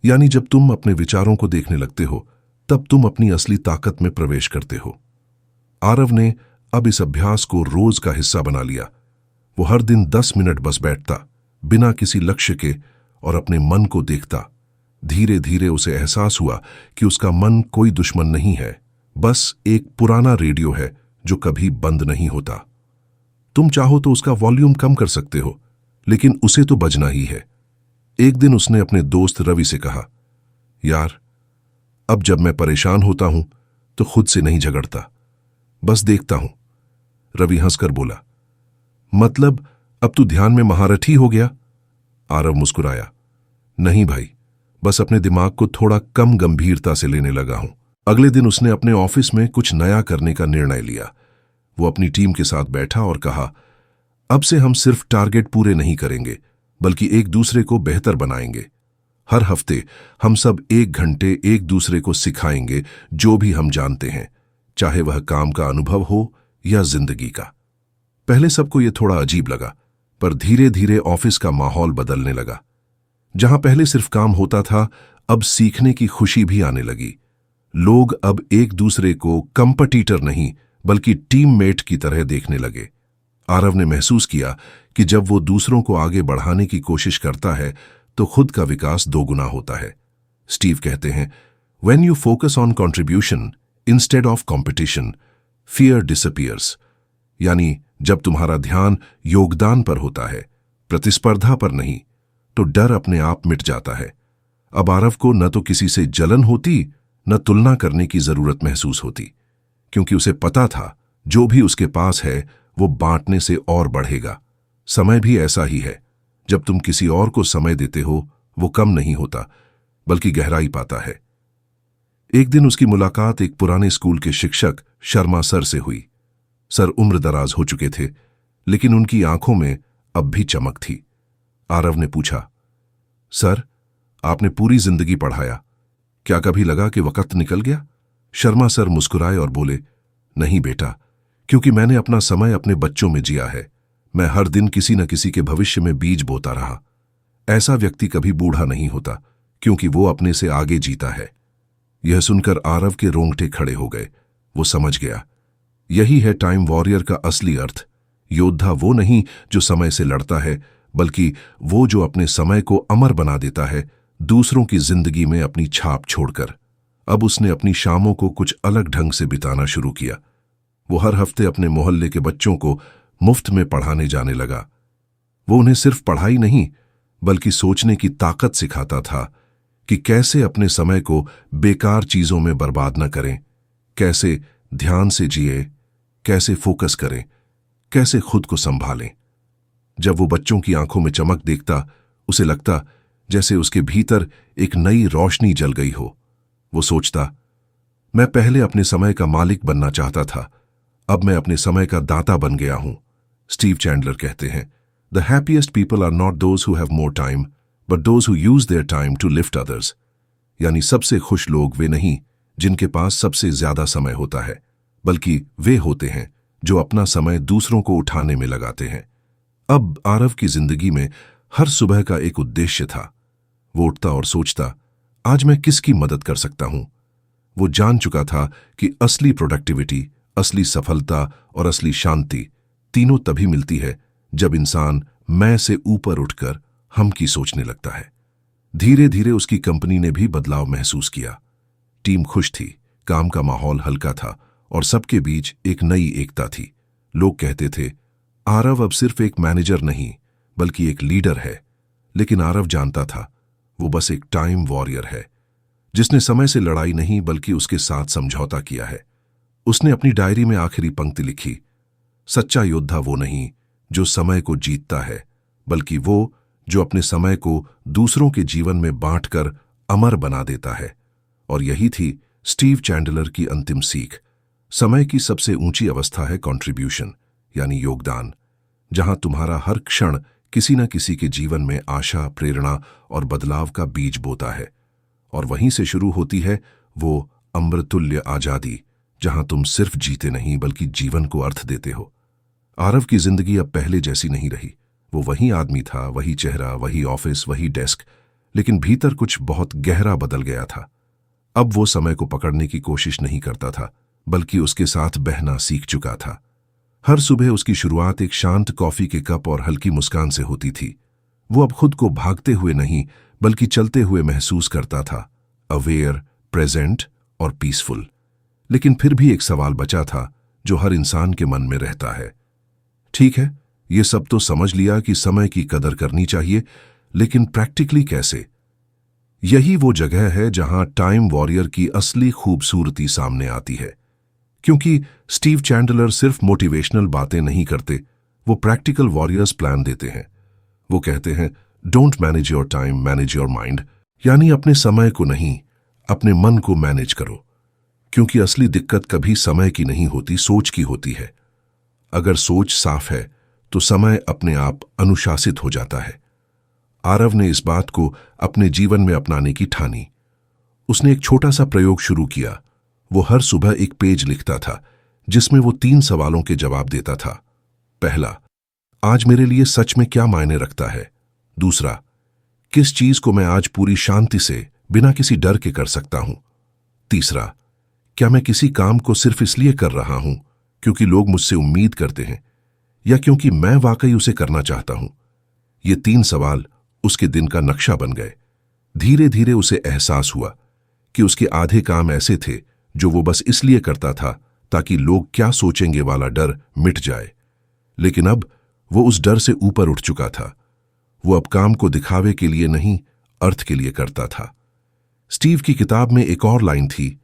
S1: यानी जब तुम अपने विचारों को देखने लगते हो, तब तुम अपनी असली ताकत में प्रवेश करते हो। आरव ने अब इस अभ्यास को रोज का हिस्सा बना लिया। वो हर दिन 10 मिनट बस बैठता, बिना किसी लक्ष्य के, और अपने मन को देखता। धीरे धीरे उसे एहसास हुआ कि उसका मन कोई दुश्मन नहीं है, बस एक पुराना रेडियो है जो कभी बंद नहीं होता। तुम चाहो तो उसका वॉल्यूम कम कर सकते हो, लेकिन उसे तो बजना ही है। एक दिन उसने अपने दोस्त रवि से कहा, यार, अब जब मैं परेशान होता हूं तो खुद से नहीं झगड़ता, बस देखता हूं। रवि हंसकर बोला, मतलब अब तू ध्यान में महारथी हो गया? आरव मुस्कुराया, नहीं भाई, बस अपने दिमाग को थोड़ा कम गंभीरता से लेने लगा हूं। अगले दिन उसने अपने ऑफिस में कुछ नया करने का निर्णय लिया। वो अपनी टीम के साथ बैठा और कहा, अब से हम सिर्फ टारगेट पूरे नहीं करेंगे, बल्कि एक दूसरे को बेहतर बनाएंगे। हर हफ्ते हम सब 1 घंटे एक दूसरे को सिखाएंगे जो भी हम जानते हैं, चाहे वह काम का अनुभव हो या जिंदगी का। पहले सबको यह थोड़ा अजीब लगा, पर धीरे धीरे ऑफिस का माहौल बदलने लगा। जहां पहले सिर्फ काम होता था, अब सीखने की खुशी भी आने लगी। लोग अब एक दूसरे को कंपटीटर नहीं बल्कि टीममेट की तरह देखने लगे। आरव ने महसूस किया कि जब वो दूसरों को आगे बढ़ाने की कोशिश करता है तो खुद का विकास दोगुना होता है। स्टीव कहते हैं, When you focus on contribution instead of competition, fear disappears। यानी जब तुम्हारा ध्यान योगदान पर होता है, प्रतिस्पर्धा पर नहीं, तो डर अपने आप मिट जाता है। अब आरव को न तो किसी से जलन होती, न तुलना करने की जरूरत महसूस होती, क्योंकि उसे पता था जो भी उसके पास है वो बांटने से और बढ़ेगा। समय भी ऐसा ही है, जब तुम किसी और को समय देते हो वो कम नहीं होता बल्कि गहराई पाता है। एक दिन उसकी मुलाकात एक पुराने स्कूल के शिक्षक शर्मा सर से हुई। सर उम्र दराज हो चुके थे, लेकिन उनकी आंखों में अब भी चमक थी। आरव ने पूछा, सर, आपने पूरी जिंदगी पढ़ाया, क्या कभी लगा कि वक्त निकल गया? शर्मा सर मुस्कुराए और बोले, नहीं बेटा, क्योंकि मैंने अपना समय अपने बच्चों में जिया है। मैं हर दिन किसी न किसी के भविष्य में बीज बोता रहा। ऐसा व्यक्ति कभी बूढ़ा नहीं होता, क्योंकि वो अपने से आगे जीता है। यह सुनकर आरव के रोंगटे खड़े हो गए। वो समझ गया, यही है टाइम वॉरियर का असली अर्थ। योद्धा वो नहीं जो समय से लड़ता है, बल्कि वो जो अपने समय को अमर बना देता है, दूसरों की जिंदगी में अपनी छाप छोड़कर। अब उसने अपनी शामों को कुछ अलग ढंग से बिताना शुरू किया। वो हर हफ्ते अपने मोहल्ले के बच्चों को मुफ्त में पढ़ाने जाने लगा। वो उन्हें सिर्फ पढ़ाई नहीं, बल्कि सोचने की ताकत सिखाता था कि कैसे अपने समय को बेकार चीजों में बर्बाद न करें, कैसे ध्यान से जिए, कैसे फोकस करें, कैसे खुद को संभालें। जब वो बच्चों की आंखों में चमक देखता, उसे लगता जैसे उसके भीतर एक नई रोशनी जल गई हो। वो सोचता, मैं पहले अपने समय का मालिक बनना चाहता था, अब मैं अपने समय का दाता बन गया हूं। स्टीव चैंडलर कहते हैं, the happiest people are not those who have more time, but those who use their time to lift others. यानी सबसे खुश लोग वे नहीं जिनके पास सबसे ज्यादा समय होता है, बल्कि वे होते हैं जो अपना समय दूसरों को उठाने में लगाते हैं। अब आरव की जिंदगी में हर सुबह का एक उद्देश्य था। वो उठता और सोचता, आज मैं किसकी मदद कर सकता हूं। वो जान चुका था कि असली प्रोडक्टिविटी, असली सफलता और असली शांति तीनों तभी मिलती है जब इंसान मैं से ऊपर उठकर हम की सोचने लगता है। धीरे धीरे उसकी कंपनी ने भी बदलाव महसूस किया। टीम खुश थी, काम का माहौल हल्का था और सबके बीच एक नई एकता थी। लोग कहते थे, आरव अब सिर्फ एक मैनेजर नहीं बल्कि एक लीडर है। लेकिन आरव जानता था, वो बस एक टाइम वॉरियर है, जिसने समय से लड़ाई नहीं बल्कि उसके साथ समझौता किया है। उसने अपनी डायरी में आखिरी पंक्ति लिखी, सच्चा योद्धा वो नहीं जो समय को जीतता है, बल्कि वो जो अपने समय को दूसरों के जीवन में बांटकर अमर बना देता है। और यही थी स्टीव चैंडलर की अंतिम सीख। समय की सबसे ऊंची अवस्था है कंट्रीब्यूशन, यानी योगदान, जहां तुम्हारा हर क्षण किसी न किसी के जीवन में आशा, प्रेरणा और बदलाव का बीज बोता है। और वहीं से शुरू होती है वो अमृतुल्य आजादी, जहां तुम सिर्फ जीते नहीं बल्कि जीवन को अर्थ देते हो। आरव की जिंदगी अब पहले जैसी नहीं रही। वो वही आदमी था, वही चेहरा, वही ऑफिस, वही डेस्क, लेकिन भीतर कुछ बहुत गहरा बदल गया था। अब वो समय को पकड़ने की कोशिश नहीं करता था, बल्कि उसके साथ बहना सीख चुका था। हर सुबह उसकी शुरुआत एक शांत कॉफी के कप और हल्की मुस्कान से होती थी। वो अब खुद को भागते हुए नहीं बल्कि चलते हुए महसूस करता था, अवेयर, प्रेजेंट और पीसफुल। लेकिन फिर भी एक सवाल बचा था जो हर इंसान के मन में रहता है। ठीक है, ये सब तो समझ लिया कि समय की कदर करनी चाहिए, लेकिन प्रैक्टिकली कैसे? यही वो जगह है जहां टाइम वॉरियर की असली खूबसूरती सामने आती है, क्योंकि स्टीव चैंडलर सिर्फ मोटिवेशनल बातें नहीं करते, वो प्रैक्टिकल वॉरियर्स प्लान देते हैं। वो कहते हैं, don't manage your time, manage your mind. यानी अपने समय को नहीं, अपने मन को मैनेज करो, क्योंकि असली दिक्कत कभी समय की नहीं होती, सोच की होती है। अगर सोच साफ है तो समय अपने आप अनुशासित हो जाता है। आरव ने इस बात को अपने जीवन में अपनाने की ठानी। उसने एक छोटा सा प्रयोग शुरू किया। वो हर सुबह एक पेज लिखता था जिसमें वो 3 सवालों के जवाब देता था। पहला, आज मेरे लिए सच में क्या मायने रखता है? दूसरा, किस चीज को मैं आज पूरी शांति से बिना किसी डर के कर सकता हूं? तीसरा, क्या मैं किसी काम को सिर्फ इसलिए कर रहा हूं क्योंकि लोग मुझसे उम्मीद करते हैं या क्योंकि मैं वाकई उसे करना चाहता हूं? ये 3 सवाल उसके दिन का नक्शा बन गए। धीरे धीरे उसे एहसास हुआ कि उसके आधे काम ऐसे थे जो वो बस इसलिए करता था ताकि लोग क्या सोचेंगे वाला डर मिट जाए। लेकिन अब वो उस डर से ऊपर उठ चुका था। वो अब काम को दिखावे के लिए नहीं, अर्थ के लिए करता था। स्टीव की किताब में एक और लाइन थी,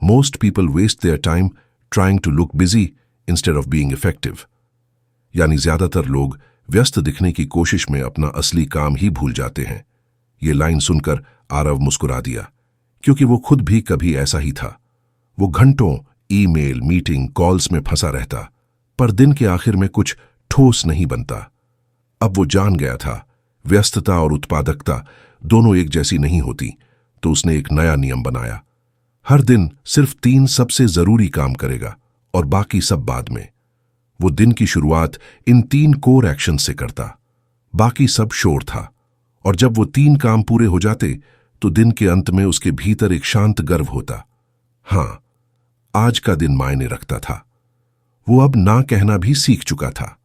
S1: most people waste their time trying to look busy instead of being effective. यानी ज्यादातर लोग व्यस्त दिखने की कोशिश में अपना असली काम ही भूल जाते हैं। ये लाइन सुनकर आरव मुस्कुरा दिया, क्योंकि वो खुद भी कभी ऐसा ही था। वो घंटों ईमेल, मीटिंग, कॉल्स में फंसा रहता, पर दिन के आखिर में कुछ ठोस नहीं बनता। अब वो जान गया था, व्यस्तता और उत्पादकता दोनों एक जैसी नहीं होती, तो उसने एक नया नियम बनाया। हर दिन सिर्फ 3 सबसे जरूरी काम करेगा और बाकी सब बाद में। वो दिन की शुरुआत इन 3 कोर एक्शन से करता, बाकी सब शोर था। और जब वो 3 काम पूरे हो जाते तो दिन के अंत में उसके भीतर एक शांत गर्व होता। हां, आज का दिन मायने रखता था। वो अब ना कहना भी सीख चुका था।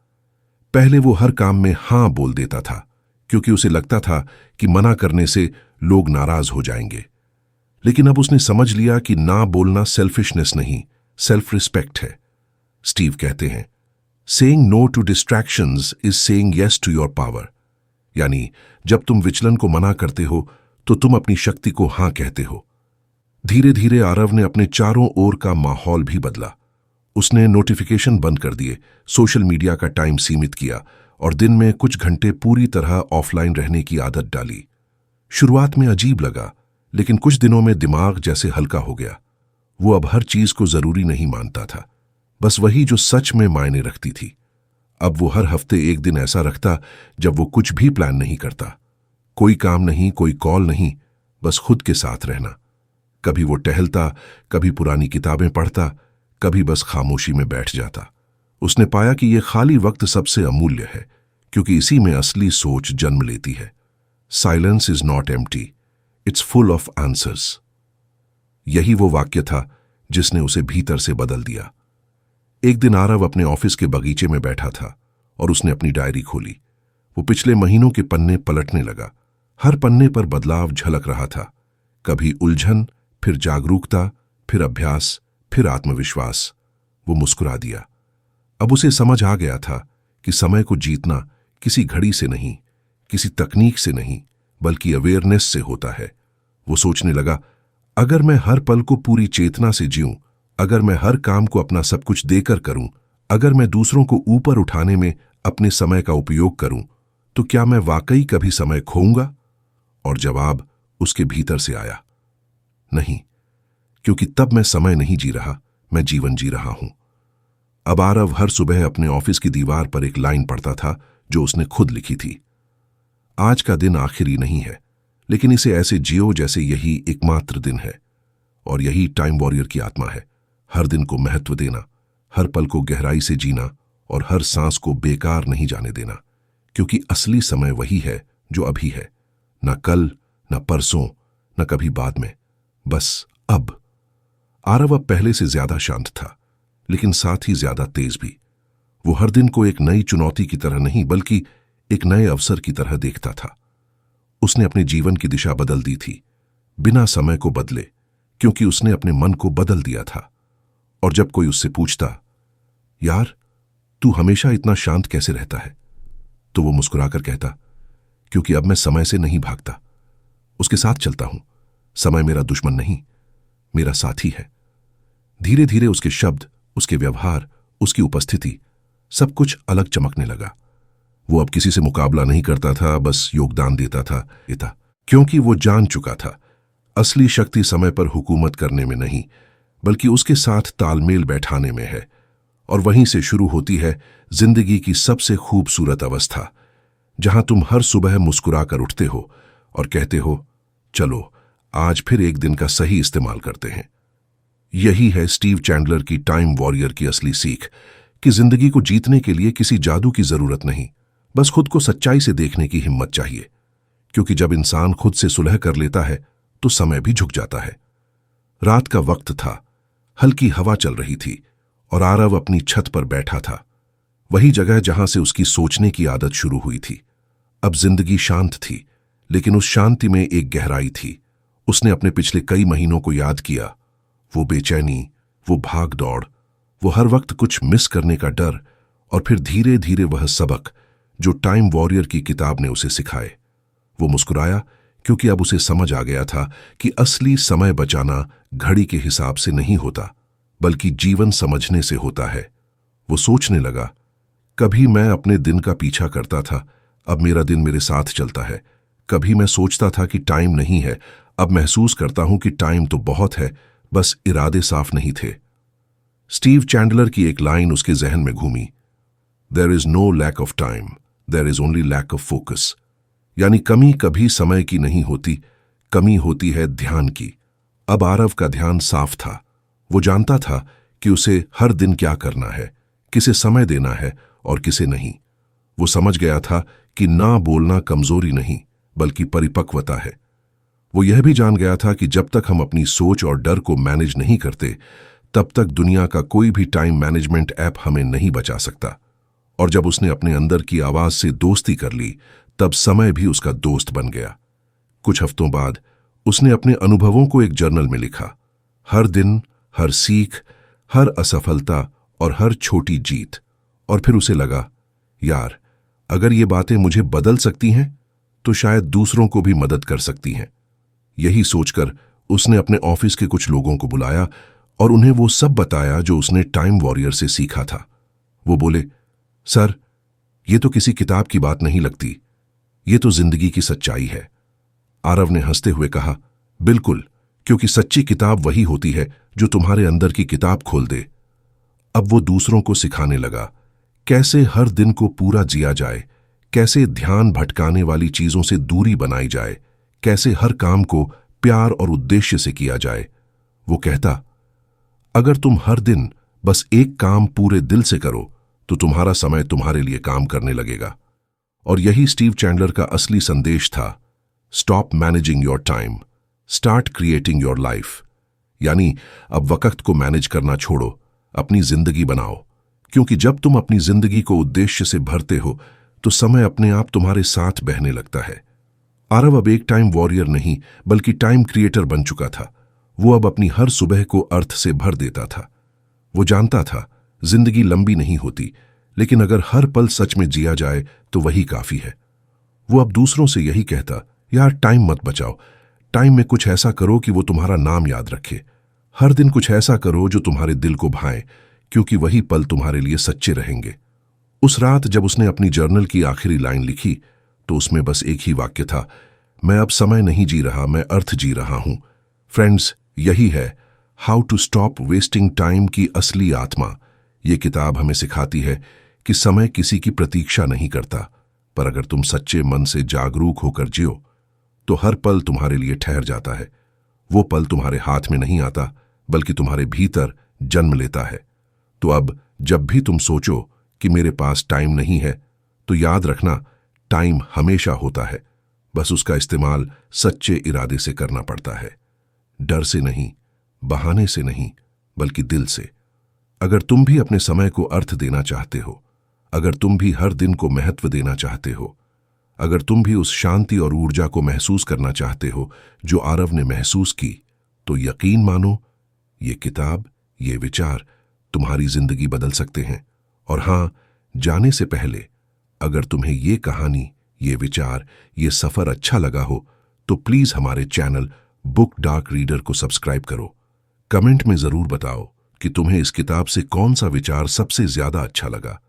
S1: पहले वो हर काम में हां बोल देता था, क्योंकि उसे लगता था कि मना करने से लोग नाराज हो जाएंगे। लेकिन अब उसने समझ लिया कि ना बोलना सेल्फिशनेस नहीं, सेल्फ रिस्पेक्ट है। स्टीव कहते हैं, saying no to distractions is saying yes to your power. यानी जब तुम विचलन को मना करते हो तो तुम अपनी शक्ति को हां कहते हो। धीरे धीरे आरव ने अपने चारों ओर का माहौल भी बदला। उसने नोटिफिकेशन बंद कर दिए, सोशल मीडिया का टाइम सीमित किया और दिन में कुछ घंटे पूरी तरह ऑफलाइन रहने की आदत डाली। शुरुआत में अजीब लगा, लेकिन कुछ दिनों में दिमाग जैसे हल्का हो गया। वो अब हर चीज को जरूरी नहीं मानता था, बस वही जो सच में मायने रखती थी। अब वो हर हफ्ते एक दिन ऐसा रखता जब वो कुछ भी प्लान नहीं करता, कोई काम नहीं, कोई कॉल नहीं, बस खुद के साथ रहना। कभी वो टहलता, कभी पुरानी किताबें पढ़ता, कभी बस खामोशी में बैठ जाता। उसने पाया कि ये खाली वक्त सबसे अमूल्य है, क्योंकि इसी में असली सोच जन्म लेती है। Silence is not empty, it's full of answers. यही वो वाक्य था जिसने उसे भीतर से बदल दिया। एक दिन आरव अपने ऑफिस के बगीचे में बैठा था और उसने अपनी डायरी खोली। वो पिछले महीनों के पन्ने पलटने लगा। हर पन्ने पर बदलाव झलक रहा था, कभी उलझन, फिर जागरूकता, फिर अभ्यास, फिर आत्मविश्वास। वो मुस्कुरा दिया। अब उसे समझ आ गया था कि समय को जीतना किसी घड़ी से नहीं, किसी तकनीक से नहीं, बल्कि अवेयरनेस से होता है। वो सोचने लगा, अगर मैं हर पल को पूरी चेतना से जीऊं, अगर मैं हर काम को अपना सब कुछ देकर करूं, अगर मैं दूसरों को ऊपर उठाने में अपने समय का उपयोग करूं, तो क्या मैं वाकई कभी समय खोऊंगा? और जवाब उसके भीतर से आया, नहीं, क्योंकि तब मैं समय नहीं जी रहा, मैं जीवन जी रहा हूं। अब आरव हर सुबह अपने ऑफिस की दीवार पर एक लाइन पढ़ता था जो उसने खुद लिखी थी। आज का दिन आखिरी नहीं है, लेकिन इसे ऐसे जियो जैसे यही एकमात्र दिन है। और यही टाइम वॉरियर की आत्मा है, हर दिन को महत्व देना, हर पल को गहराई से जीना और हर सांस को बेकार नहीं जाने देना, क्योंकि असली समय वही है जो अभी है, न कल, न परसों, न कभी बाद में, बस अब। आरव अब पहले से ज्यादा शांत था, लेकिन साथ ही ज्यादा तेज भी। वो हर दिन को एक नई चुनौती की तरह नहीं, बल्कि एक नए अवसर की तरह देखता था। उसने अपने जीवन की दिशा बदल दी थी, बिना समय को बदले, क्योंकि उसने अपने मन को बदल दिया था। और जब कोई उससे पूछता, यार तू हमेशा इतना शांत कैसे रहता है, तो वो मुस्कुराकर कहता, क्योंकि अब मैं समय से नहीं भागता, उसके साथ चलता हूं। समय मेरा दुश्मन नहीं, मेरा साथी है। धीरे धीरे उसके शब्द, उसके व्यवहार, उसकी उपस्थिति, सब कुछ अलग चमकने लगा। वो अब किसी से मुकाबला नहीं करता था, बस योगदान देता था। क्योंकि वो जान चुका था असली शक्ति समय पर हुकूमत करने में नहीं, बल्कि उसके साथ तालमेल बैठाने में है। और वहीं से शुरू होती है जिंदगी की सबसे खूबसूरत अवस्था, जहां तुम हर सुबह मुस्कुरा कर उठते हो और कहते हो, चलो आज फिर एक दिन का सही इस्तेमाल करते हैं। यही है स्टीव चैंडलर की टाइम वॉरियर की असली सीख, कि जिंदगी को जीतने के लिए किसी जादू की जरूरत नहीं, बस खुद को सच्चाई से देखने की हिम्मत चाहिए। क्योंकि जब इंसान खुद से सुलह कर लेता है तो समय भी झुक जाता है। रात का वक्त था, हल्की हवा चल रही थी और आरव अपनी छत पर बैठा था, वही जगह जहां से उसकी सोचने की आदत शुरू हुई थी। अब जिंदगी शांत थी, लेकिन उस शांति में एक गहराई थी। उसने अपने पिछले कई महीनों को याद किया, वो बेचैनी, वो भाग दौड़, वो हर वक्त कुछ मिस करने का डर, और फिर धीरे धीरे वह सबक जो टाइम वॉरियर की किताब ने उसे सिखाए। वो मुस्कुराया, क्योंकि अब उसे समझ आ गया था कि असली समय बचाना घड़ी के हिसाब से नहीं होता, बल्कि जीवन समझने से होता है। वो सोचने लगा, कभी मैं अपने दिन का पीछा करता था, अब मेरा दिन मेरे साथ चलता है। कभी मैं सोचता था कि टाइम नहीं है, अब महसूस करता हूं कि टाइम तो बहुत है, बस इरादे साफ नहीं थे। स्टीव चैंडलर की एक लाइन उसके जहन में घूमी, there is no lack of time, there is only lack of focus. यानी कमी कभी समय की नहीं होती, कमी होती है ध्यान की। अब आरव का ध्यान साफ था। वो जानता था कि उसे हर दिन क्या करना है, किसे समय देना है और किसे नहीं। वो समझ गया था कि ना बोलना कमजोरी नहीं, बल्कि परिपक्वता है। वो यह भी जान गया था कि जब तक हम अपनी सोच और डर को मैनेज नहीं करते, तब तक दुनिया का कोई भी टाइम मैनेजमेंट ऐप हमें नहीं बचा सकता। और जब उसने अपने अंदर की आवाज से दोस्ती कर ली, तब समय भी उसका दोस्त बन गया। कुछ हफ्तों बाद उसने अपने अनुभवों को एक जर्नल में लिखा। हर दिन, हर सीख, हर असफलता और हर छोटी जीत। और फिर उसे लगा, यार, अगर ये बातें मुझे बदल सकती हैं, तो शायद दूसरों को भी मदद कर सकती हैं। यही सोचकर उसने अपने ऑफिस के कुछ लोगों को बुलाया और उन्हें वो सब बताया जो उसने टाइम वॉरियर से सीखा था। वो बोले, सर, ये तो किसी किताब की बात नहीं लगती, ये तो जिंदगी की सच्चाई है। आरव ने हंसते हुए कहा, बिल्कुल, क्योंकि सच्ची किताब वही होती है जो तुम्हारे अंदर की किताब खोल दे। अब वो दूसरों को सिखाने लगा, कैसे हर दिन को पूरा जिया जाए, कैसे ध्यान भटकाने वाली चीजों से दूरी बनाई जाए, कैसे हर काम को प्यार और उद्देश्य से किया जाए। वो कहता, अगर तुम हर दिन बस एक काम पूरे दिल से करो, तो तुम्हारा समय तुम्हारे लिए काम करने लगेगा। और यही स्टीव चैंडलर का असली संदेश था, stop managing your time, start creating your life. यानी अब वक्त को मैनेज करना छोड़ो, अपनी जिंदगी बनाओ। क्योंकि जब तुम अपनी जिंदगी को उद्देश्य से भरते हो, तो समय अपने आप तुम्हारे साथ बहने लगता है। आरव अब एक टाइम वॉरियर नहीं, बल्कि टाइम क्रिएटर बन चुका था। वो अब अपनी हर सुबह को अर्थ से भर देता था। वो जानता था जिंदगी लंबी नहीं होती, लेकिन अगर हर पल सच में जिया जाए तो वही काफी है। वो अब दूसरों से यही कहता, यार, टाइम मत बचाओ, टाइम में कुछ ऐसा करो कि वो तुम्हारा नाम याद रखे। हर दिन कुछ ऐसा करो जो तुम्हारे दिल को भाए, क्योंकि वही पल तुम्हारे लिए सच्चे रहेंगे। उस रात जब उसने अपनी जर्नल की आखिरी लाइन लिखी, तो उसमें बस एक ही वाक्य था, मैं अब समय नहीं जी रहा, मैं अर्थ जी रहा हूं। फ्रेंड्स, यही है how to stop wasting time की असली आत्मा। ये किताब हमें सिखाती है कि समय किसी की प्रतीक्षा नहीं करता, पर अगर तुम सच्चे मन से जागरूक होकर जियो, तो हर पल तुम्हारे लिए ठहर जाता है। वो पल तुम्हारे हाथ में नहीं आता, बल्कि तुम्हारे भीतर जन्म लेता है। तो अब जब भी तुम सोचो कि मेरे पास टाइम नहीं है, तो याद रखना, टाइम हमेशा होता है, बस उसका इस्तेमाल सच्चे इरादे से करना पड़ता है। डर से नहीं, बहाने से नहीं, बल्कि दिल से। अगर तुम भी अपने समय को अर्थ देना चाहते हो, अगर तुम भी हर दिन को महत्व देना चाहते हो, अगर तुम भी उस शांति और ऊर्जा को महसूस करना चाहते हो जो आरव ने महसूस की, तो यकीन मानो, ये किताब, ये विचार तुम्हारी जिंदगी बदल सकते हैं। और हां, जाने से पहले, अगर तुम्हें ये कहानी, ये विचार, ये सफर अच्छा लगा हो, तो प्लीज हमारे चैनल बुक डार्क रीडर को सब्सक्राइब करो। कमेंट में जरूर बताओ कि तुम्हें इस किताब से कौन सा विचार सबसे ज्यादा अच्छा लगा।